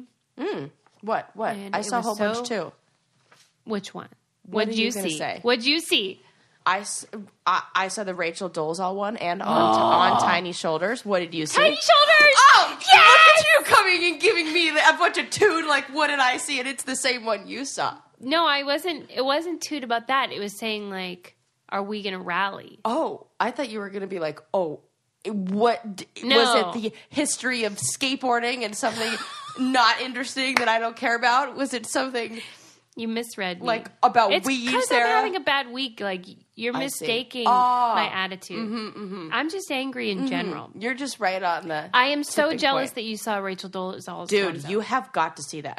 [SPEAKER 2] what?
[SPEAKER 1] And
[SPEAKER 2] I
[SPEAKER 1] it
[SPEAKER 2] saw a
[SPEAKER 1] was
[SPEAKER 2] whole bunch too.
[SPEAKER 1] Which one?
[SPEAKER 2] What
[SPEAKER 1] What'd
[SPEAKER 2] are you
[SPEAKER 1] you
[SPEAKER 2] gonna
[SPEAKER 1] see?
[SPEAKER 2] say?
[SPEAKER 1] What'd you see?
[SPEAKER 2] I saw the Rachel Dolezal one and on Tiny Shoulders. What did you see?
[SPEAKER 1] Tiny Shoulders!
[SPEAKER 2] Oh, yeah! Look at you coming and giving me a bunch of toot, like, what did I see? And it's the same one you saw.
[SPEAKER 1] No, it wasn't toot about that. It was saying, like, are we going to rally?
[SPEAKER 2] Oh, I thought you were going to be like, oh, what?
[SPEAKER 1] No.
[SPEAKER 2] Was it the history of skateboarding and something not interesting that I don't care about? Was it something...
[SPEAKER 1] You misread me.
[SPEAKER 2] Like, about
[SPEAKER 1] it's
[SPEAKER 2] weed,
[SPEAKER 1] because
[SPEAKER 2] Sarah?
[SPEAKER 1] I'm having a bad week. Like, you're mistaking
[SPEAKER 2] Oh.
[SPEAKER 1] my attitude. I'm just angry in general.
[SPEAKER 2] You're just right on the
[SPEAKER 1] I am so
[SPEAKER 2] tipping
[SPEAKER 1] jealous
[SPEAKER 2] point.
[SPEAKER 1] that you saw Rachel Dolezal's
[SPEAKER 2] Dude,
[SPEAKER 1] Gonzo.
[SPEAKER 2] you have got to see that.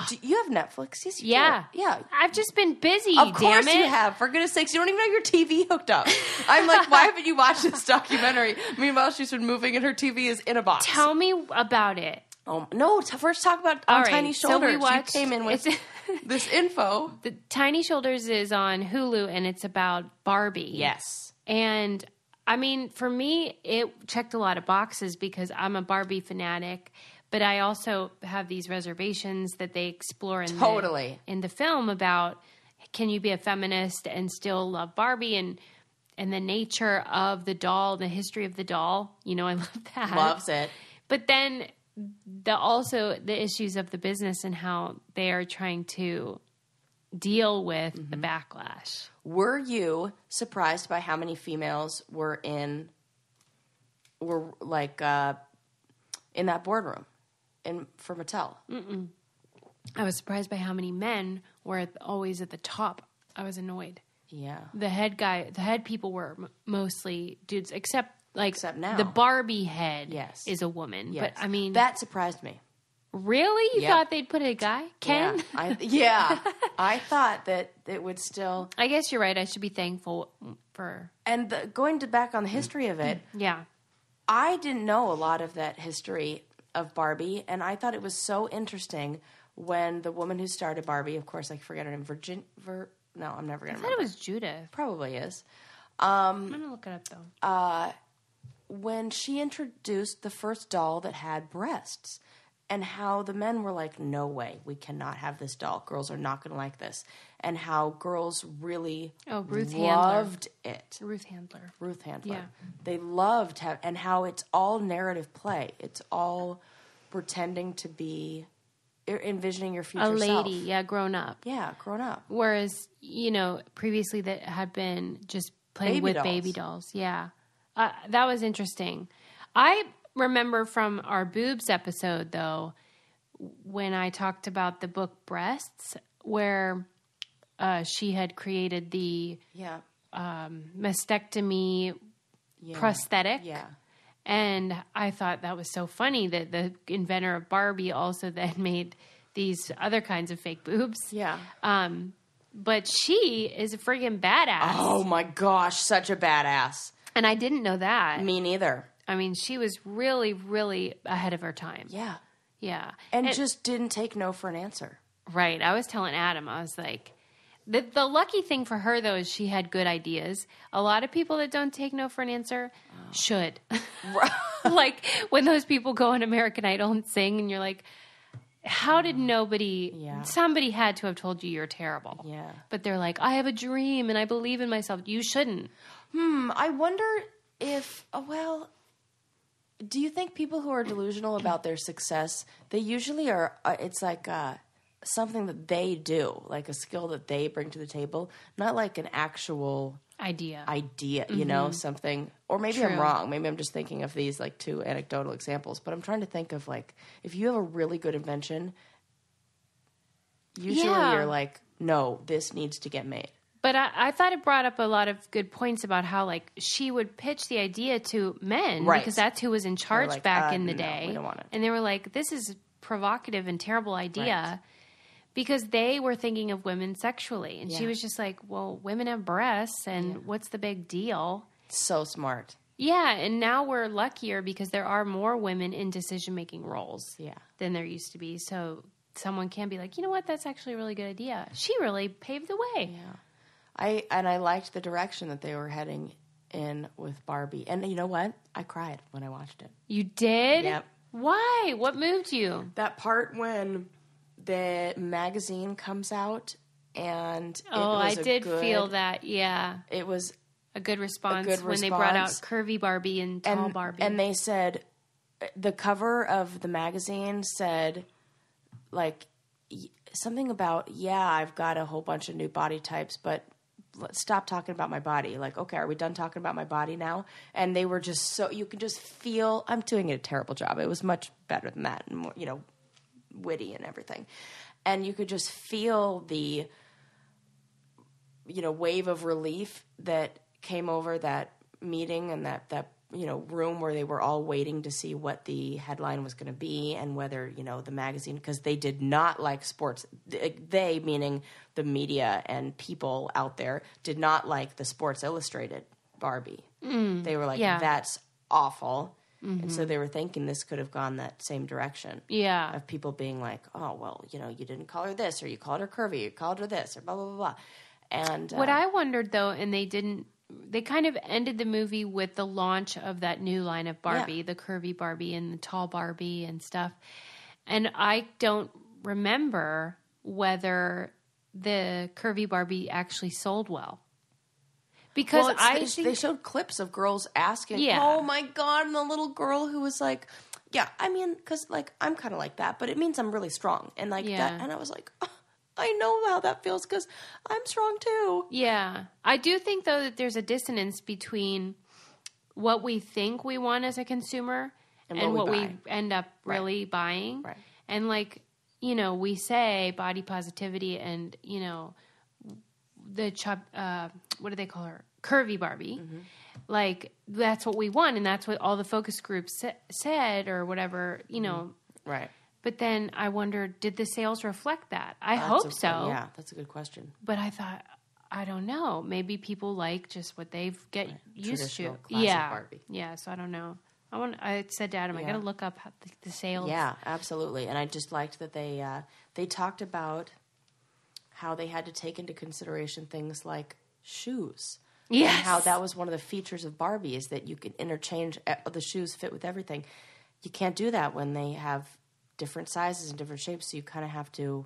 [SPEAKER 2] Do you have Netflix? Yes, you
[SPEAKER 1] Yeah.
[SPEAKER 2] do. Yeah.
[SPEAKER 1] I've just been busy,
[SPEAKER 2] Of course
[SPEAKER 1] damn it.
[SPEAKER 2] you have. For goodness sakes, you don't even have your TV hooked up. I'm like, why haven't you watched this documentary? Meanwhile, she's been moving and her TV is in a box.
[SPEAKER 1] Tell me about it.
[SPEAKER 2] No, first talk about
[SPEAKER 1] All
[SPEAKER 2] on
[SPEAKER 1] right,
[SPEAKER 2] Tiny
[SPEAKER 1] so
[SPEAKER 2] Shoulders.
[SPEAKER 1] we watched-
[SPEAKER 2] You came in with this info.
[SPEAKER 1] The Tiny Shoulders is on Hulu, and it's about Barbie.
[SPEAKER 2] Yes.
[SPEAKER 1] And, I mean, for me, it checked a lot of boxes because I'm a Barbie fanatic, but I also have these reservations that they explore in the film about, can you be a feminist and still love Barbie, and the nature of the doll, the history of the doll. You know, I love that.
[SPEAKER 2] Loves it.
[SPEAKER 1] But then also the issues of the business and how they are trying to deal with the backlash.
[SPEAKER 2] Were you surprised by how many females were in that boardroom for Mattel?
[SPEAKER 1] Mm-mm. I was surprised by how many men were always at the top. I was annoyed.
[SPEAKER 2] Yeah.
[SPEAKER 1] The head people were mostly dudes, except
[SPEAKER 2] now.
[SPEAKER 1] the Barbie head
[SPEAKER 2] Yes.
[SPEAKER 1] is a woman.
[SPEAKER 2] Yes.
[SPEAKER 1] But I mean,
[SPEAKER 2] that surprised me.
[SPEAKER 1] Really? You
[SPEAKER 2] Yeah.
[SPEAKER 1] thought they'd put a guy? Ken?
[SPEAKER 2] Yeah. I thought that it would still...
[SPEAKER 1] I guess you're right. I should be thankful for...
[SPEAKER 2] And going back on the history of it,
[SPEAKER 1] Yeah.
[SPEAKER 2] I didn't know a lot of that history of Barbie, and I thought it was so interesting when the woman who started Barbie, of course, I forget her name, no, I'm never going to remember.
[SPEAKER 1] I thought it was Judith.
[SPEAKER 2] Probably is.
[SPEAKER 1] I'm going to look it up, though.
[SPEAKER 2] When she introduced the first doll that had breasts, and how the men were like, no way, we cannot have this doll. Girls are not going to like this. And how girls really loved it.
[SPEAKER 1] Ruth Handler.
[SPEAKER 2] Yeah. They loved and how it's all narrative play. It's all pretending to be, envisioning your future
[SPEAKER 1] A
[SPEAKER 2] self.
[SPEAKER 1] lady, grown up.
[SPEAKER 2] Yeah, grown up.
[SPEAKER 1] Whereas, previously that had been just playing with baby dolls. Yeah. That was interesting. I remember from our boobs episode, though, when I talked about the book Breasts, where she had created the mastectomy prosthetic.
[SPEAKER 2] Yeah.
[SPEAKER 1] And I thought that was so funny that the inventor of Barbie also then made these other kinds of fake boobs.
[SPEAKER 2] Yeah.
[SPEAKER 1] But she is a friggin' badass.
[SPEAKER 2] Oh, my gosh, such a badass.
[SPEAKER 1] And I didn't know that.
[SPEAKER 2] Me neither.
[SPEAKER 1] I mean, she was really, really ahead of her time.
[SPEAKER 2] Yeah.
[SPEAKER 1] Yeah.
[SPEAKER 2] And just didn't take no for an answer.
[SPEAKER 1] Right. I was telling Adam, I was like, the lucky thing for her, though, is she had good ideas. A lot of people that don't take no for an answer should. Like when those people go on American Idol and sing and you're like, how did somebody had to have told you you're terrible.
[SPEAKER 2] Yeah.
[SPEAKER 1] But they're like, I have a dream and I believe in myself. You shouldn't.
[SPEAKER 2] I wonder if, do you think people who are delusional about their success, they usually are, it's like something that they do, like a skill that they bring to the table, not like an actual
[SPEAKER 1] idea,
[SPEAKER 2] something, or maybe I'm wrong. Maybe I'm just thinking of these like two anecdotal examples, but I'm trying to think of like, if you have a really good invention, usually you're like, no, this needs to get made.
[SPEAKER 1] But I thought it brought up a lot of good points about how, like, she would pitch the idea to men because that's who was in charge back in the day.
[SPEAKER 2] We don't want it.
[SPEAKER 1] And they were like, this is a provocative and terrible idea because they were thinking of women sexually. And she was just like, well, women have breasts and what's the big deal?
[SPEAKER 2] So smart.
[SPEAKER 1] Yeah, and now we're luckier because there are more women in decision-making roles than there used to be. So someone can be like, you know what, that's actually a really good idea. She really paved the way.
[SPEAKER 2] Yeah. I liked the direction that they were heading in with Barbie. And you know what? I cried when I watched it.
[SPEAKER 1] You did?
[SPEAKER 2] Yep.
[SPEAKER 1] Why? What moved you?
[SPEAKER 2] That part when the magazine comes out And
[SPEAKER 1] I did feel that, yeah.
[SPEAKER 2] It was
[SPEAKER 1] a good response when they brought out Curvy Barbie and Tall Barbie.
[SPEAKER 2] And they said, the cover of the magazine said, like, something about, I've got a whole bunch of new body types, but let's stop talking about my body. Like, okay, are we done talking about my body now? And they were just so, you could just feel, I'm doing a terrible job. It was much better than that and more, witty and everything. And you could just feel the, wave of relief that came over that meeting and that room where they were all waiting to see what the headline was going to be and whether, the magazine, because they did not like sports. They, meaning the media and people out there, did not like the Sports Illustrated Barbie. They were like, that's awful. Mm-hmm. And so they were thinking this could have gone that same direction.
[SPEAKER 1] Yeah.
[SPEAKER 2] Of people being like, oh, well, you didn't call her this, or you called her curvy, you called her this, or blah, blah, blah, blah. And
[SPEAKER 1] what I wondered, though, and they kind of ended the movie with the launch of that new line of Barbie, the Curvy Barbie and the Tall Barbie and stuff. And I don't remember whether the Curvy Barbie actually sold well. Because
[SPEAKER 2] they showed clips of girls asking, oh my God, and the little girl who was like, because like, I'm kind of like that, but it means I'm really strong. And like that, and I was like, oh, I know how that feels because I'm strong too.
[SPEAKER 1] Yeah. I do think, though, that there's a dissonance between what we think we want as a consumer and what we end up really buying. Right. And like, we say body positivity and, the what do they call her? Curvy Barbie. Mm-hmm. Like, that's what we want. And that's what all the focus groups said or whatever,
[SPEAKER 2] Right.
[SPEAKER 1] But then I wondered, did the sales reflect that? I hope so.
[SPEAKER 2] Yeah, that's a good question.
[SPEAKER 1] But I thought, I don't know. Maybe people like just what they get used to.
[SPEAKER 2] Classic Barbie.
[SPEAKER 1] Yeah, so I don't know. I said to Adam, I got to look up the sales.
[SPEAKER 2] Yeah, absolutely. And I just liked that they talked about how they had to take into consideration things like shoes.
[SPEAKER 1] Yes.
[SPEAKER 2] And how that was one of the features of Barbie is that you can interchange the shoes fit with everything. You can't do that when they have different sizes and different shapes, so you kind of have to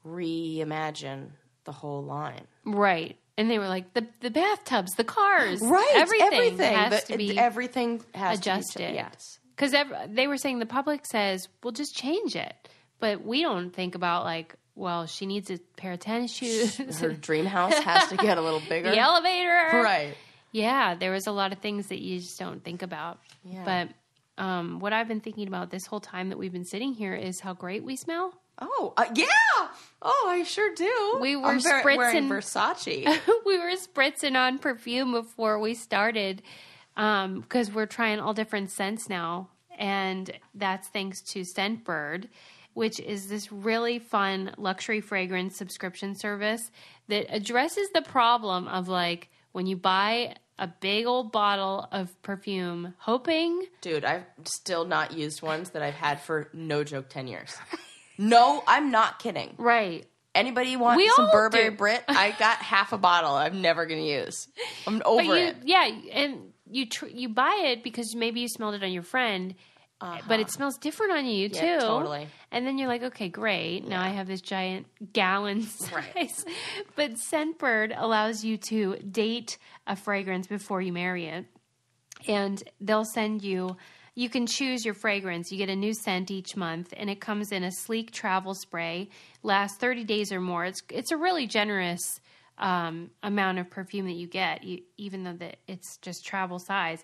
[SPEAKER 2] reimagine the whole line.
[SPEAKER 1] Right. And they were like, the bathtubs, the cars.
[SPEAKER 2] Right.
[SPEAKER 1] Everything has to be
[SPEAKER 2] adjusted.
[SPEAKER 1] To be,
[SPEAKER 2] yes.
[SPEAKER 1] Because they were saying the public says, well, just change it. But we don't think about like, well, she needs a pair of tennis shoes.
[SPEAKER 2] Her dream house has to get a little bigger.
[SPEAKER 1] The elevator.
[SPEAKER 2] Right.
[SPEAKER 1] Yeah, there was a lot of things that you just don't think about. Yeah. But what I've been thinking about this whole time that we've been sitting here is how great we smell.
[SPEAKER 2] Oh, yeah. Oh, I sure do.
[SPEAKER 1] We were
[SPEAKER 2] wearing Versace.
[SPEAKER 1] We were spritzing on perfume before we started because we're trying all different scents now. And that's thanks to Scentbird, which is this really fun luxury fragrance subscription service that addresses the problem of like when you buy a big old bottle of perfume, hoping...
[SPEAKER 2] Dude, I've still not used ones that I've had for, no joke, 10 years. No, I'm not kidding.
[SPEAKER 1] Right.
[SPEAKER 2] Anybody want some Burberry Brit? I got half a bottle I'm never going to use. I'm over it.
[SPEAKER 1] Yeah, and you buy it because maybe you smelled it on your friend... But it smells different on you, too.
[SPEAKER 2] Yeah, totally.
[SPEAKER 1] And then you're like, okay, great. Yeah. Now I have this giant gallon size. Right. But Scentbird allows you to date a fragrance before you marry it. And they'll send you can choose your fragrance. You get a new scent each month, and it comes in a sleek travel spray. Lasts 30 days or more. It's a really generous amount of perfume that you get, even though it's just travel size.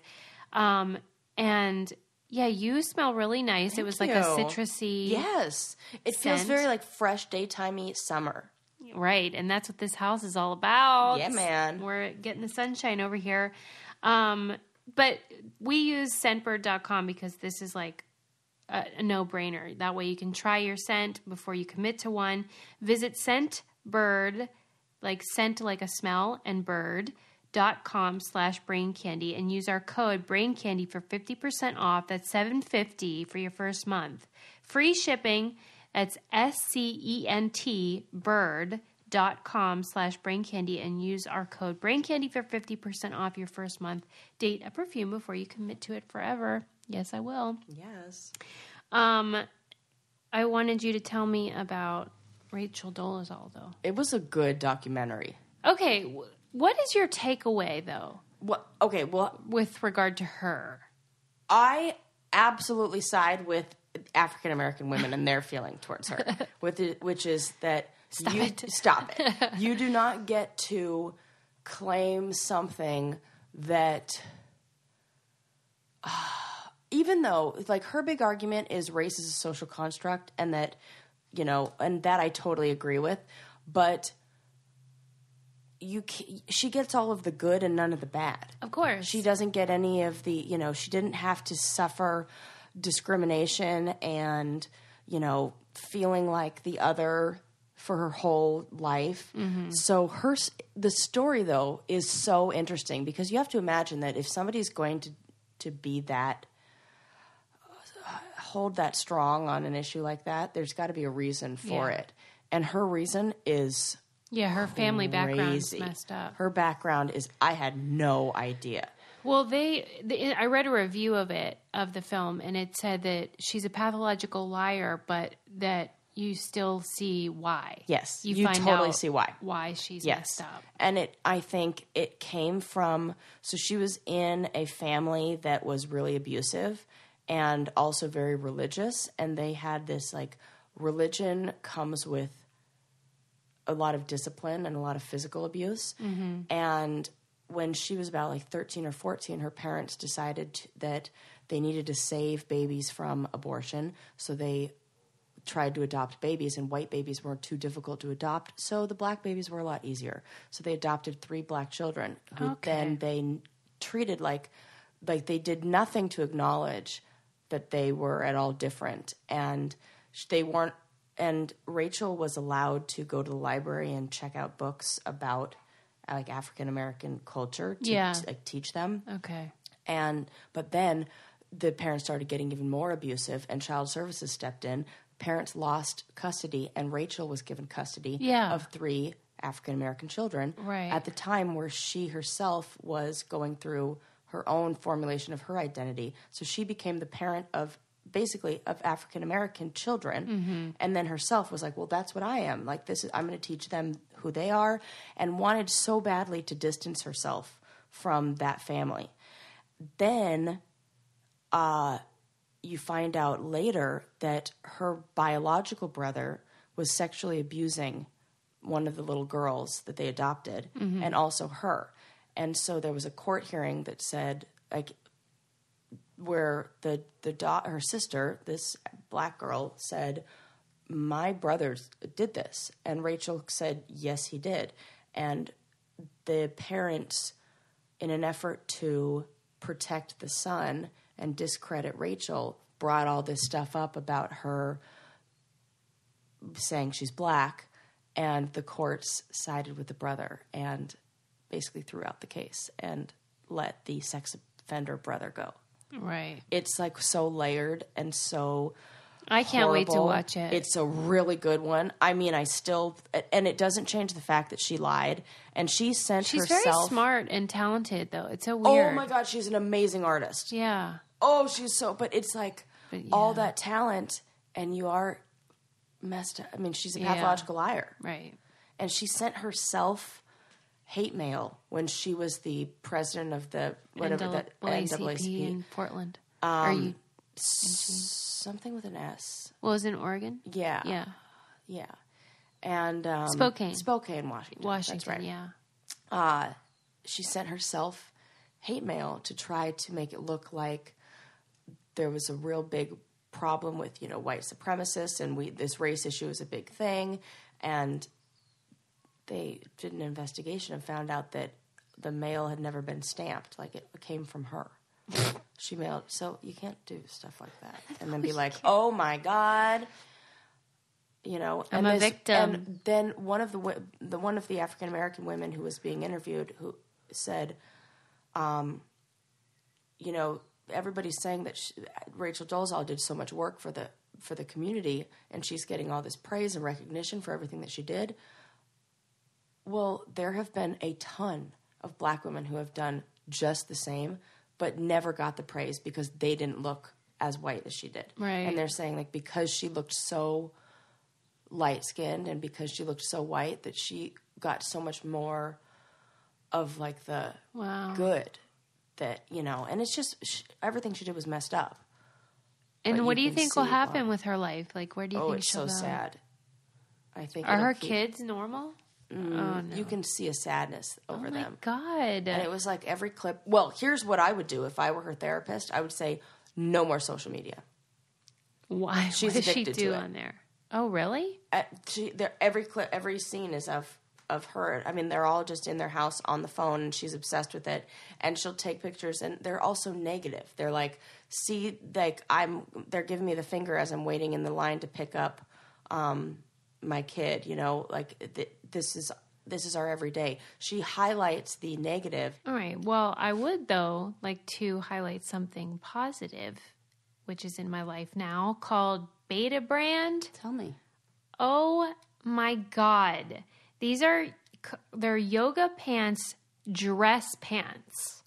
[SPEAKER 1] And... yeah, you smell really nice. It was like a citrusy.
[SPEAKER 2] Yes. It feels very like fresh, daytimey summer.
[SPEAKER 1] Right. And that's what this house is all about.
[SPEAKER 2] Yeah, man.
[SPEAKER 1] We're getting the sunshine over here. But we use Scentbird.com because this is like a no-brainer. That way you can try your scent before you commit to one. Visit Scentbird, like scent like a smell, and bird.com/braincandy and use our code braincandy for 50% off. That's $7.50 for your first month. Free shipping. That's SCENT bird.com/braincandy and use our code braincandy for 50% off your first month. Date a perfume before you commit to it forever. Yes, I will.
[SPEAKER 2] Yes.
[SPEAKER 1] I wanted you to tell me about Rachel Dolezal, though.
[SPEAKER 2] It was a good documentary.
[SPEAKER 1] Okay, what is your takeaway, though?
[SPEAKER 2] Okay, well,
[SPEAKER 1] with regard to her,
[SPEAKER 2] I absolutely side with African American women and their feeling towards her, which is that stop it. You do not get to claim something that, even though, like, her big argument is race is a social construct, and that, you know, and that I totally agree with, but she gets all of the good and none of the bad.
[SPEAKER 1] Of course.
[SPEAKER 2] She doesn't get any of the, you know, she didn't have to suffer discrimination and, you know, feeling like the other for her whole life. Mm-hmm. So the story, though, is so interesting because you have to imagine that if somebody's going to be that, hold that strong on an issue like that, there's got to be a reason for it. And her reason is...
[SPEAKER 1] Yeah, her family background is messed up.
[SPEAKER 2] Her background is, I had no idea.
[SPEAKER 1] Well, I read a review of the film, and it said that she's a pathological liar, but that you still see why.
[SPEAKER 2] Yes,
[SPEAKER 1] you find
[SPEAKER 2] totally
[SPEAKER 1] out
[SPEAKER 2] see why.
[SPEAKER 1] Why she's messed up.
[SPEAKER 2] And I think it came from, so she was in a family that was really abusive and also very religious, and they had this, like, religion comes with a lot of discipline and a lot of physical abuse. Mm-hmm. And when she was about like 13 or 14, her parents decided that they needed to save babies from abortion. So they tried to adopt babies, and white babies were too difficult to adopt. So the black babies were a lot easier. So they adopted 3 black children who then they treated like they did nothing to acknowledge that they were at all different. And they weren't. And Rachel was allowed to go to the library and check out books about, like, African American culture to teach them.
[SPEAKER 1] Okay.
[SPEAKER 2] But then the parents started getting even more abusive, and Child Services stepped in. Parents lost custody, and Rachel was given custody of 3 African American children at the time where she herself was going through her own formulation of her identity. So she became the parent of African American children, and then herself was like, well, that's what I am. Like, I'm going to teach them who they are, and wanted so badly to distance herself from that family. Then you find out later that her biological brother was sexually abusing one of the little girls that they adopted, and also her. And so there was a court hearing that said, like, where her sister, this black girl, said, my brother did this. And Rachel said, yes, he did. And the parents, in an effort to protect the son and discredit Rachel, brought all this stuff up about her saying she's black, and the courts sided with the brother and basically threw out the case and let the sex offender brother go.
[SPEAKER 1] Right.
[SPEAKER 2] It's, like, so layered and so
[SPEAKER 1] I can't
[SPEAKER 2] horrible.
[SPEAKER 1] wait to watch it.
[SPEAKER 2] It's a really good one. I mean, and it doesn't change the fact that she lied, and she's herself.
[SPEAKER 1] Very smart and talented, though. It's so weird.
[SPEAKER 2] Oh my God, she's an amazing artist.
[SPEAKER 1] Yeah.
[SPEAKER 2] Oh, but it's like all that talent, and you are messed up. I mean, she's a pathological liar.
[SPEAKER 1] Right.
[SPEAKER 2] And she sent herself hate mail when she was the president of the
[SPEAKER 1] NAACP in Portland.
[SPEAKER 2] Something with an S.
[SPEAKER 1] Well, it was in Oregon?
[SPEAKER 2] Yeah. Yeah. And
[SPEAKER 1] Spokane,
[SPEAKER 2] Washington. That's right.
[SPEAKER 1] Yeah.
[SPEAKER 2] She sent herself hate mail to try to make it look like there was a real big problem with, white supremacists, and this race issue is a big thing. And they did an investigation and found out that the mail had never been stamped. Like, it came from her. She mailed. So you can't do stuff like that and then be like, oh my God,
[SPEAKER 1] I'm a victim.
[SPEAKER 2] And then one of the African American women who was being interviewed, who said, everybody's saying that Rachel Dolezal did so much work for the community, and she's getting all this praise and recognition for everything that she did. Well, there have been a ton of black women who have done just the same, but never got the praise because they didn't look as white as she did.
[SPEAKER 1] Right.
[SPEAKER 2] And they're saying, like, because she looked so light-skinned and because she looked so white that she got so much more of like the good that, and it's just everything she did was messed up.
[SPEAKER 1] And what do you think will happen with her life? Like, where do you think
[SPEAKER 2] it's
[SPEAKER 1] she'll
[SPEAKER 2] so
[SPEAKER 1] go?
[SPEAKER 2] sad. I think
[SPEAKER 1] Are her kids normal? Oh, no.
[SPEAKER 2] You can see a sadness over them.
[SPEAKER 1] Oh, my God.
[SPEAKER 2] And it was like every clip. Well, here's what I would do if I were her therapist. I would say, no more social media.
[SPEAKER 1] Why?
[SPEAKER 2] She's
[SPEAKER 1] what does she
[SPEAKER 2] addicted
[SPEAKER 1] do
[SPEAKER 2] to it.
[SPEAKER 1] on there? Oh, really?
[SPEAKER 2] Every clip, every scene is of her. I mean, they're all just in their house on the phone, and she's obsessed with it. And she'll take pictures, and they're also negative. They're like, see, like they're giving me the finger as I'm waiting in the line to pick up my kid. Like this is our everyday. She highlights the negative.
[SPEAKER 1] All right. Well, I would though like to highlight something positive, which is in my life now, called Beta Brand.
[SPEAKER 2] Tell me.
[SPEAKER 1] Oh my God. They're yoga pants, dress pants.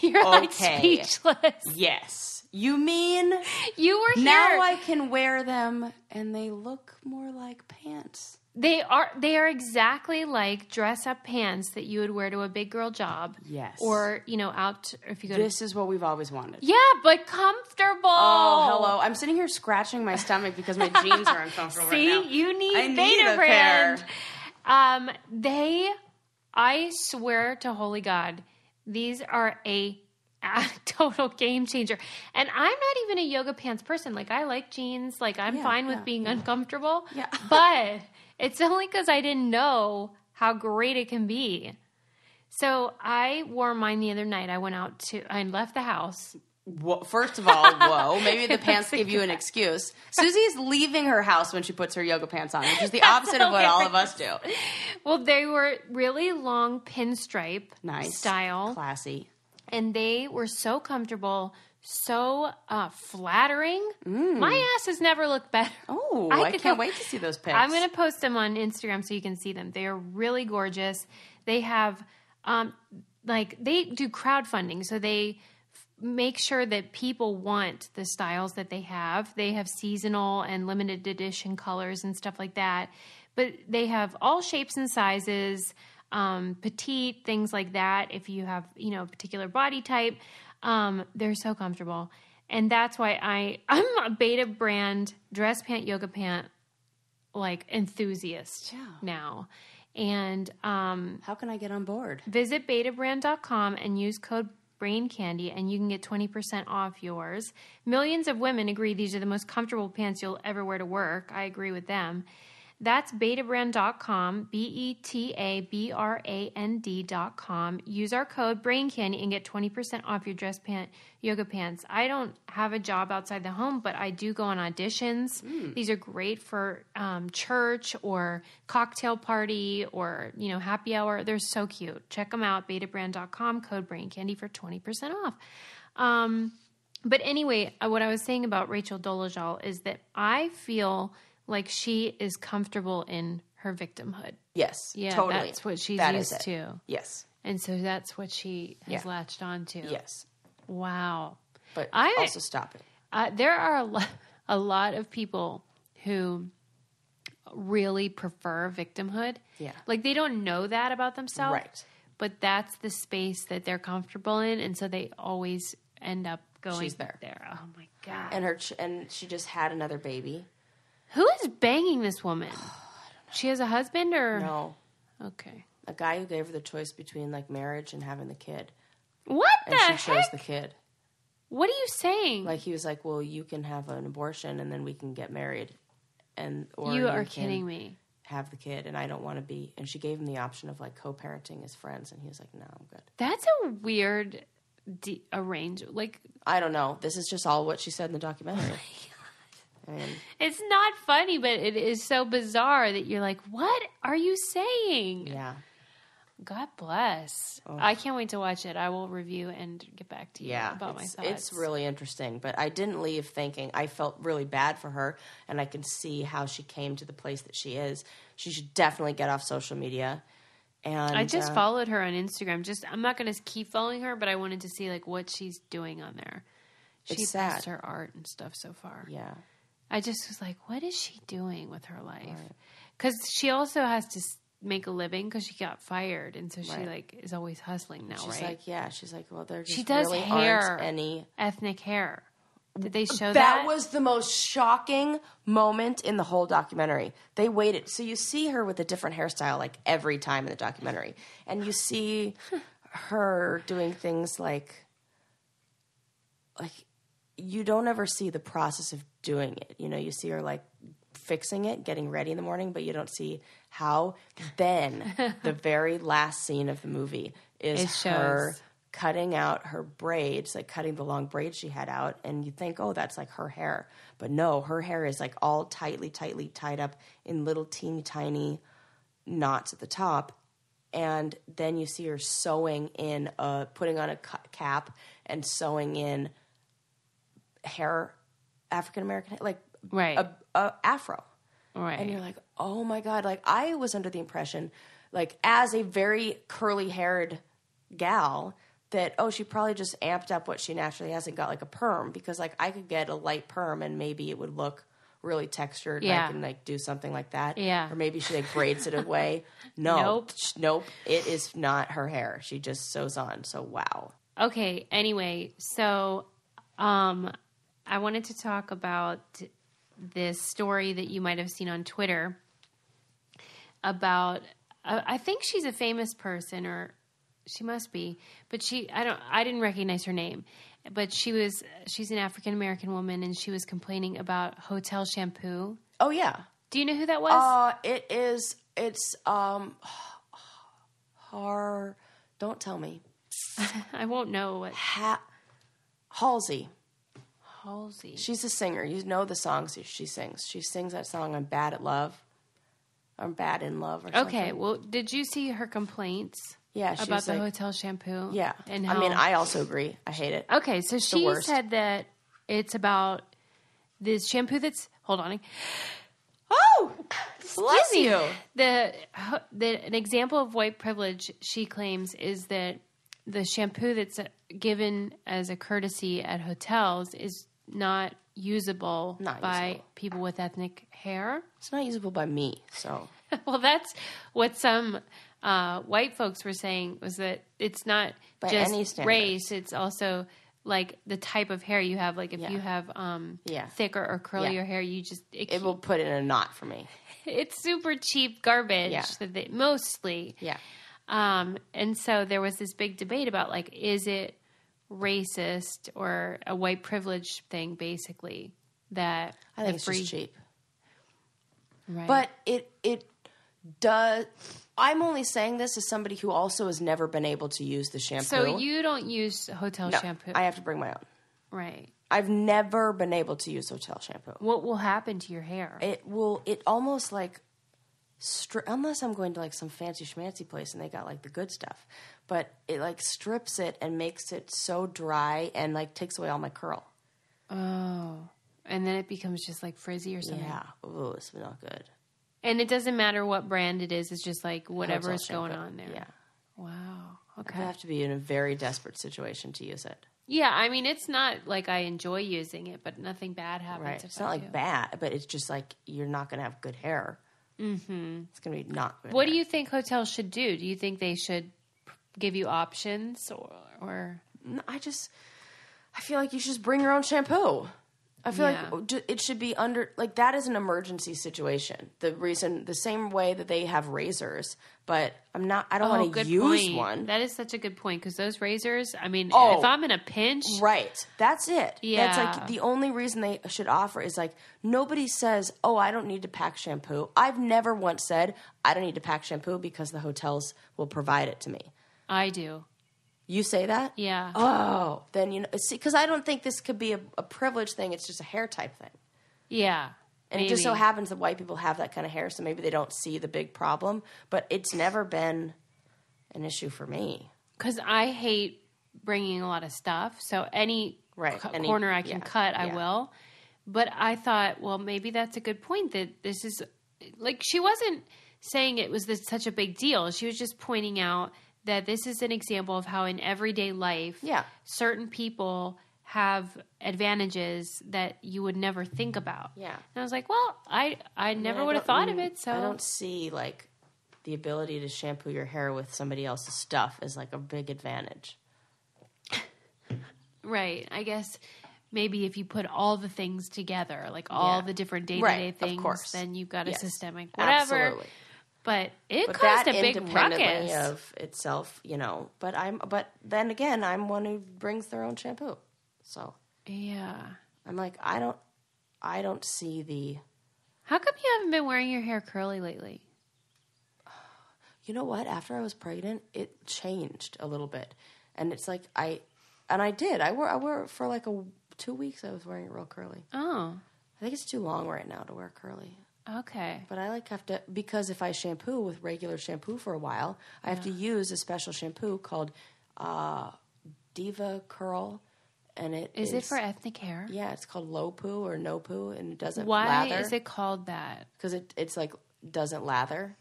[SPEAKER 1] You're like speechless.
[SPEAKER 2] Yes. You mean
[SPEAKER 1] you were here.
[SPEAKER 2] Now I can wear them and they look more like pants.
[SPEAKER 1] They are exactly like dress up pants that you would wear to a big girl job.
[SPEAKER 2] Yes.
[SPEAKER 1] Or, out if you go
[SPEAKER 2] This is what we've always wanted.
[SPEAKER 1] Yeah, but comfortable.
[SPEAKER 2] Oh, hello. I'm sitting here scratching my stomach because my jeans are uncomfortable right now.
[SPEAKER 1] See, you need
[SPEAKER 2] I
[SPEAKER 1] Beta
[SPEAKER 2] need
[SPEAKER 1] Brand.
[SPEAKER 2] Pair.
[SPEAKER 1] I swear to holy God, these are a total game changer. And I'm not even a yoga pants person. Like, I like jeans. Like, I'm fine with being uncomfortable.
[SPEAKER 2] Yeah.
[SPEAKER 1] But it's only because I didn't know how great it can be. So I wore mine the other night. I left the house.
[SPEAKER 2] Well, first of all, whoa. Maybe the pants give you an excuse. Susie's leaving her house when she puts her yoga pants on, which is the opposite of what all of us do.
[SPEAKER 1] Well, they were really long pinstripe style.
[SPEAKER 2] Classy.
[SPEAKER 1] And they were so comfortable, so flattering. My ass has never looked better.
[SPEAKER 2] Oh, I can't wait to see those pics.
[SPEAKER 1] I'm going to post them on Instagram so you can see them. They are really gorgeous. They have, they do crowdfunding. So they make sure that people want the styles that they have. They have seasonal and limited edition colors and stuff like that. But they have all shapes and sizes, petite, things like that. If you have, a particular body type, they're so comfortable. And that's why I'm a Beta Brand dress pant, yoga pant, enthusiast now. And
[SPEAKER 2] how can I get on board?
[SPEAKER 1] Visit betabrand.com and use code Brain Candy, and you can get 20% off yours. Millions of women agree these are the most comfortable pants you'll ever wear to work. I agree with them. That's betabrand.com, betabrand.com. Use our code Brain Candy and get 20% off your dress pant, yoga pants. I don't have a job outside the home, but I do go on auditions. These are great for church or cocktail party or, happy hour. They're so cute. Check them out, betabrand.com, code Brain Candy for 20% off. But anyway, what I was saying about Rachel Dolezal is that I feel like she is comfortable in her victimhood.
[SPEAKER 2] Yes,
[SPEAKER 1] yeah,
[SPEAKER 2] totally.
[SPEAKER 1] That's what she's used to.
[SPEAKER 2] Yes.
[SPEAKER 1] And so that's what she has latched on to.
[SPEAKER 2] Yes.
[SPEAKER 1] Wow.
[SPEAKER 2] But also stop it.
[SPEAKER 1] There are a lot of people who really prefer victimhood.
[SPEAKER 2] Yeah.
[SPEAKER 1] Like, they don't know that about themselves.
[SPEAKER 2] Right.
[SPEAKER 1] But that's the space that they're comfortable in, and so they always end up going
[SPEAKER 2] She's there.
[SPEAKER 1] Oh, my God.
[SPEAKER 2] And she just had another baby.
[SPEAKER 1] Who is banging this woman? She has a husband or?
[SPEAKER 2] No.
[SPEAKER 1] Okay.
[SPEAKER 2] A guy who gave her the choice between marriage and having the kid.
[SPEAKER 1] What the heck?
[SPEAKER 2] And she chose the kid.
[SPEAKER 1] What are you saying?
[SPEAKER 2] He was like, well, you can have an abortion and then we can get married. Or
[SPEAKER 1] you are kidding me.
[SPEAKER 2] Have the kid and I don't want to be. And she gave him the option of co-parenting as friends. And he was like, no, I'm good.
[SPEAKER 1] That's a weird arrangement.
[SPEAKER 2] I don't know. This is just all what she said in the documentary.
[SPEAKER 1] It's not funny, but it is so bizarre that you're like, what are you saying?
[SPEAKER 2] Yeah.
[SPEAKER 1] God bless. Oh. I can't wait to watch it. I will review and get back to you about my thoughts.
[SPEAKER 2] It's really interesting, but I didn't leave thinking. I felt really bad for her, and I can see how she came to the place that she is. She should definitely get off social media. And
[SPEAKER 1] I just followed her on Instagram. I'm not going to keep following her, but I wanted to see what she's doing on there. She posts her art and stuff so far.
[SPEAKER 2] Yeah.
[SPEAKER 1] I just was like, what is she doing with her life? Because she also has to make a living because she got fired. And so she like is always hustling now,
[SPEAKER 2] she's
[SPEAKER 1] right?
[SPEAKER 2] She's like, well, there just
[SPEAKER 1] she does
[SPEAKER 2] really
[SPEAKER 1] hair,
[SPEAKER 2] aren't any
[SPEAKER 1] ethnic hair. Did they show that?
[SPEAKER 2] That was the most shocking moment in the whole documentary. They waited. So you see her with a different hairstyle like every time in the documentary. And you see her doing things like you don't ever see the process of doing it. You know, you see her like fixing it, getting ready in the morning, but you don't see how. Then the very last scene of the movie is her cutting out her braids, like cutting the long braids she had out, and you think, oh, that's like her hair. But no, her hair is like all tightly tied up in little teeny tiny knots at the top. And then you see her sewing in, putting on a cap and sewing in hair, African-American hair, like a afro.
[SPEAKER 1] Right.
[SPEAKER 2] And you're like, oh my God. Like I was under the impression, like as a very curly-haired gal, that, oh, she probably just amped up what she naturally has and got like a perm, because like I could get a light perm and maybe it would look really textured and I can like do something like that.
[SPEAKER 1] Yeah.
[SPEAKER 2] Or maybe she like braids it away. No. Nope. It is not her hair. She just sews on. So wow.
[SPEAKER 1] Okay. Anyway, so I wanted to talk about this story that you might have seen on Twitter about, I think she's a famous person, or she must be, but I didn't recognize her name, but she's an African-American woman, and she was complaining about hotel shampoo.
[SPEAKER 2] Oh yeah.
[SPEAKER 1] Do you know who that was?
[SPEAKER 2] It's her, don't tell me.
[SPEAKER 1] I won't know what.
[SPEAKER 2] Halsey.
[SPEAKER 1] Halsey.
[SPEAKER 2] She's a singer. You know the songs she sings. She sings that song, I'm Bad at Love. I'm Bad in Love or something.
[SPEAKER 1] Okay, well, did you see her complaints?
[SPEAKER 2] Yeah,
[SPEAKER 1] about the hotel shampoo.
[SPEAKER 2] Yeah,
[SPEAKER 1] and
[SPEAKER 2] I mean, I also agree. I hate it.
[SPEAKER 1] Okay, so she said that it's about this shampoo that's. Hold on.
[SPEAKER 2] Oh, bless you.
[SPEAKER 1] An example of white privilege, she claims, is that the shampoo that's given as a courtesy at hotels is not usable by people with ethnic hair.
[SPEAKER 2] It's not usable by me. So,
[SPEAKER 1] well, that's what some. White folks were saying was that it's not by just race, it's also like the type of hair you have. Like if you have thicker or curlier hair, you just...
[SPEAKER 2] It will put in a knot for me.
[SPEAKER 1] It's super cheap garbage, mostly.
[SPEAKER 2] Yeah.
[SPEAKER 1] And so there was this big debate about like, is it racist or a white privilege thing, basically, that...
[SPEAKER 2] I think it's just cheap.
[SPEAKER 1] Right.
[SPEAKER 2] But it does... I'm only saying this as somebody who also has never been able to use the shampoo.
[SPEAKER 1] So you don't use hotel shampoo?
[SPEAKER 2] I have to bring my own.
[SPEAKER 1] Right.
[SPEAKER 2] I've never been able to use hotel shampoo.
[SPEAKER 1] What will happen to your hair?
[SPEAKER 2] It almost like, unless I'm going to like some fancy schmancy place and they got like the good stuff, but it like strips it and makes it so dry and like takes away all my curl.
[SPEAKER 1] Oh. And then it becomes just like frizzy or something?
[SPEAKER 2] Yeah. Ooh, it's not good.
[SPEAKER 1] And it doesn't matter what brand it is. It's just like whatever is going on there.
[SPEAKER 2] Yeah.
[SPEAKER 1] Wow. Okay.
[SPEAKER 2] I have to be in a very desperate situation to use it.
[SPEAKER 1] Yeah. I mean, it's not like I enjoy using it, but nothing bad happens.
[SPEAKER 2] Right. It's not like bad, but it's just like you're not going to have good hair. Mm-hmm. It's going to be not good
[SPEAKER 1] What
[SPEAKER 2] hair.
[SPEAKER 1] do you think hotels should do? Do you think they should give you options or?
[SPEAKER 2] I feel like you should just bring your own shampoo. I feel like it should be that is an emergency situation. The same way that they have razors, but I don't want to use one.
[SPEAKER 1] That is such a good point, because those razors, I mean, if I'm in a pinch.
[SPEAKER 2] Right. That's it.
[SPEAKER 1] Yeah.
[SPEAKER 2] That's like the only reason they should offer is like, nobody says, oh, I don't need to pack shampoo. I've never once said, I don't need to pack shampoo because the hotels will provide it to me.
[SPEAKER 1] I do.
[SPEAKER 2] You say that?
[SPEAKER 1] Yeah.
[SPEAKER 2] Oh, then see, because I don't think this could be a privilege thing. It's just a hair type thing.
[SPEAKER 1] Yeah.
[SPEAKER 2] And it just so happens that white people have that kind of hair, so maybe they don't see the big problem. But it's never been an issue for me.
[SPEAKER 1] Because I hate bringing a lot of stuff, so any corner I can cut, I will. But I thought, well, maybe that's a good point, that this is... Like, she wasn't saying it was such a big deal. She was just pointing out that this is an example of how in everyday life, certain people have advantages that you would never think about.
[SPEAKER 2] Yeah.
[SPEAKER 1] And I was like, well, I never would have thought of it. So
[SPEAKER 2] I don't see like the ability to shampoo your hair with somebody else's stuff as like a big advantage.
[SPEAKER 1] Right. I guess maybe if you put all the things together, like all the different day-to-day things, then you've got a systemic whatever.
[SPEAKER 2] Absolutely.
[SPEAKER 1] But it caused a big
[SPEAKER 2] independently
[SPEAKER 1] ruckus
[SPEAKER 2] of itself, But then again, I'm one who brings their own shampoo, so
[SPEAKER 1] yeah.
[SPEAKER 2] I'm like, I don't see the.
[SPEAKER 1] How come you haven't been wearing your hair curly lately?
[SPEAKER 2] You know what? After I was pregnant, it changed a little bit, and it's like I did. I wore it for like 2 weeks. I was wearing it real curly.
[SPEAKER 1] Oh,
[SPEAKER 2] I think it's too long right now to wear curly.
[SPEAKER 1] Okay.
[SPEAKER 2] But I have to, because if I shampoo with regular shampoo for a while, I have to use a special shampoo called Diva Curl. And
[SPEAKER 1] Is it for ethnic hair?
[SPEAKER 2] Yeah, it's called low poo or no poo, and it doesn't
[SPEAKER 1] lather.
[SPEAKER 2] lather.
[SPEAKER 1] Is it called that?
[SPEAKER 2] Because it's like, doesn't lather.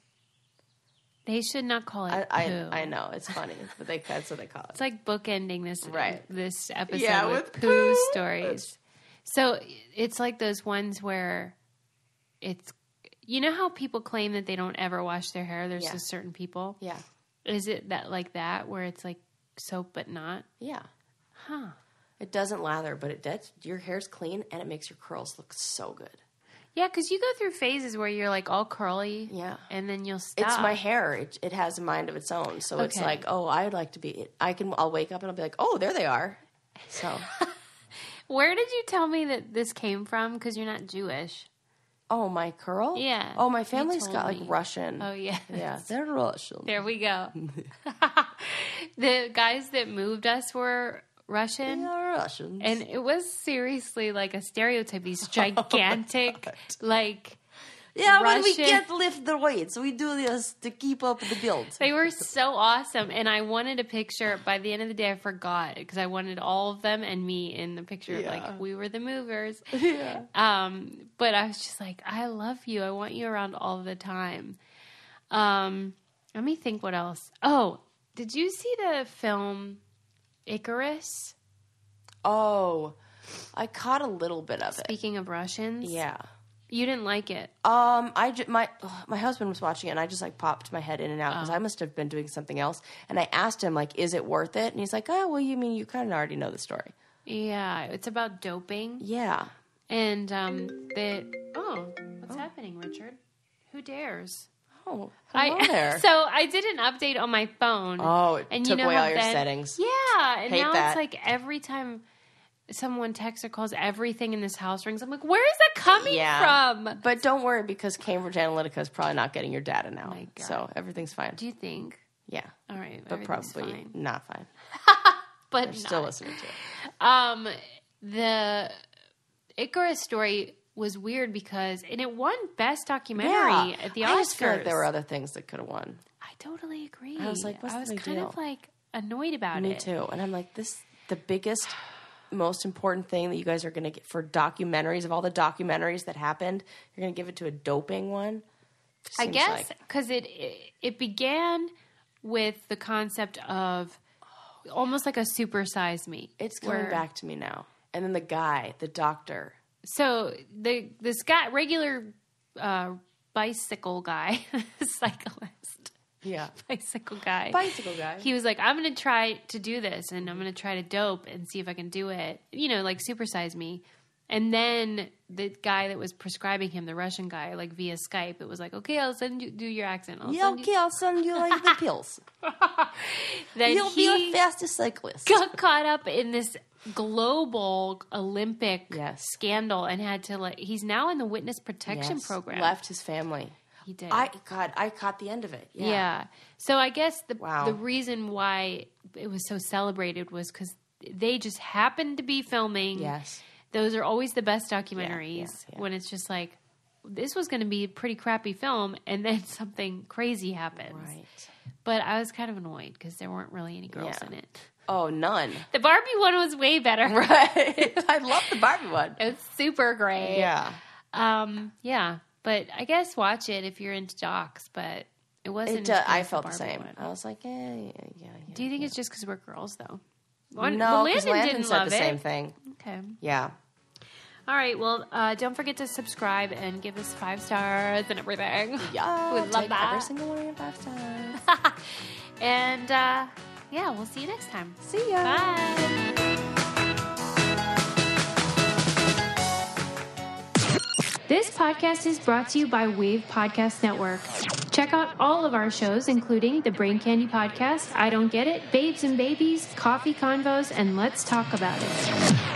[SPEAKER 1] They should not call it poo.
[SPEAKER 2] I know, it's funny, but that's what they call it.
[SPEAKER 1] It's like bookending this episode with poo
[SPEAKER 2] poo
[SPEAKER 1] stories. So it's like those ones where it's, you know how people claim that they don't ever wash their hair? There's just certain people.
[SPEAKER 2] Yeah.
[SPEAKER 1] Is it that like that where it's like soap but not?
[SPEAKER 2] Yeah.
[SPEAKER 1] Huh.
[SPEAKER 2] It doesn't lather, but your hair's clean and it makes your curls look so good.
[SPEAKER 1] Yeah, because you go through phases where you're like all curly.
[SPEAKER 2] Yeah.
[SPEAKER 1] And then you'll stop.
[SPEAKER 2] It's my hair. It has a mind of its own. So it's like, oh, I'd like to be, I'll wake up and I'll be like, oh, there they are. So.
[SPEAKER 1] Where did you tell me that this came from? Because you're not Jewish.
[SPEAKER 2] Oh, my curl?
[SPEAKER 1] Yeah.
[SPEAKER 2] Oh, my family's got like Russian.
[SPEAKER 1] Oh, yeah.
[SPEAKER 2] Yeah, they're Russian.
[SPEAKER 1] There we go. The guys that moved us were Russian.
[SPEAKER 2] They are Russians.
[SPEAKER 1] And it was seriously like a stereotype. These gigantic, like,
[SPEAKER 2] yeah,
[SPEAKER 1] Russian.
[SPEAKER 2] When we can't lift the weights, we do this to keep up the build.
[SPEAKER 1] They were so awesome. And I wanted a picture. By the end of the day, I forgot because I wanted all of them and me in the picture.
[SPEAKER 2] Yeah.
[SPEAKER 1] Like, we were the movers.
[SPEAKER 2] Yeah.
[SPEAKER 1] But I was just like, I love you. I want you around all the time. Let me think what else. Oh, did you see the film Icarus?
[SPEAKER 2] Oh, I caught a little bit of it.
[SPEAKER 1] Speaking of Russians?
[SPEAKER 2] Yeah.
[SPEAKER 1] You didn't like it?
[SPEAKER 2] My husband was watching it, and I just like popped my head in and out because I must have been doing something else. And I asked him like, "Is it worth it?" And he's like, "Oh, well, you mean you kind of already know the story."
[SPEAKER 1] Yeah, it's about doping.
[SPEAKER 2] Yeah.
[SPEAKER 1] And what's happening, Richard? Who dares?
[SPEAKER 2] Oh, hello there.
[SPEAKER 1] So I did an update on my phone.
[SPEAKER 2] Oh, it
[SPEAKER 1] and
[SPEAKER 2] took
[SPEAKER 1] you know
[SPEAKER 2] away all your
[SPEAKER 1] then,
[SPEAKER 2] settings.
[SPEAKER 1] Yeah, and
[SPEAKER 2] Hate
[SPEAKER 1] now
[SPEAKER 2] that.
[SPEAKER 1] it's like every time someone texts or calls, everything in this house rings. I'm like, where is that coming from?
[SPEAKER 2] But don't worry, because Cambridge Analytica is probably not getting your data now.
[SPEAKER 1] Oh my God.
[SPEAKER 2] So everything's fine.
[SPEAKER 1] Do you think?
[SPEAKER 2] Yeah.
[SPEAKER 1] All right.
[SPEAKER 2] But probably
[SPEAKER 1] fine.
[SPEAKER 2] not fine.
[SPEAKER 1] But
[SPEAKER 2] They're still listening to it.
[SPEAKER 1] The Icarus story was weird because, and it won Best Documentary at the Oscars.
[SPEAKER 2] I just feel like there were other things that could have won.
[SPEAKER 1] I totally agree.
[SPEAKER 2] I was like, what's the big
[SPEAKER 1] kind
[SPEAKER 2] deal?
[SPEAKER 1] of like annoyed about it.
[SPEAKER 2] Me too. And I'm like, the biggest, most important thing that you guys are going to get for documentaries, of all the documentaries that happened, you're going to give it to a doping one?
[SPEAKER 1] I guess because it began with the concept of almost like a supersize me.
[SPEAKER 2] It's coming back to me now. And then the doctor.
[SPEAKER 1] So this guy, regular bicycle guy, cyclist.
[SPEAKER 2] Yeah.
[SPEAKER 1] Bicycle guy. He was like, I'm going to try to do this, and I'm going to try to dope and see if I can do it. You know, like supersize me. And then the guy that was prescribing him, the Russian guy, like via Skype, it was like, okay, I'll send you, do your accent.
[SPEAKER 2] I'll send you like the pills.
[SPEAKER 1] Then
[SPEAKER 2] You'll be our fastest cyclist.
[SPEAKER 1] Got caught up in this global Olympic scandal and had to he's now in the witness protection program.
[SPEAKER 2] Left his family.
[SPEAKER 1] He did.
[SPEAKER 2] I caught the end of it.
[SPEAKER 1] Yeah. So I guess the reason why it was so celebrated was because they just happened to be filming.
[SPEAKER 2] Yes.
[SPEAKER 1] Those are always the best documentaries when it's just like, this was going to be a pretty crappy film and then something crazy happens.
[SPEAKER 2] Right.
[SPEAKER 1] But I was kind of annoyed because there weren't really any girls in it.
[SPEAKER 2] Oh, none.
[SPEAKER 1] The Barbie one was way better.
[SPEAKER 2] Right. I love the Barbie one.
[SPEAKER 1] It's super great.
[SPEAKER 2] Yeah.
[SPEAKER 1] Yeah. But I guess watch it if you're into docs, but it wasn't.
[SPEAKER 2] I felt the same. One. I was like, yeah.
[SPEAKER 1] Do you think it's just because we're girls, though?
[SPEAKER 2] No, because Landon
[SPEAKER 1] didn't
[SPEAKER 2] said
[SPEAKER 1] love
[SPEAKER 2] the
[SPEAKER 1] it.
[SPEAKER 2] same thing.
[SPEAKER 1] Okay.
[SPEAKER 2] Yeah.
[SPEAKER 1] All right. Well, don't forget to subscribe and give us 5 stars and everything.
[SPEAKER 2] Yeah.
[SPEAKER 1] We love that.
[SPEAKER 2] Every single one of your 5 stars.
[SPEAKER 1] And, yeah, we'll see you next time.
[SPEAKER 2] See ya.
[SPEAKER 1] Bye. This podcast is brought to you by Wave Podcast Network. Check out all of our shows, including the Brain Candy Podcast, I Don't Get It, Babes and Babies, Coffee Convos, and Let's Talk About It.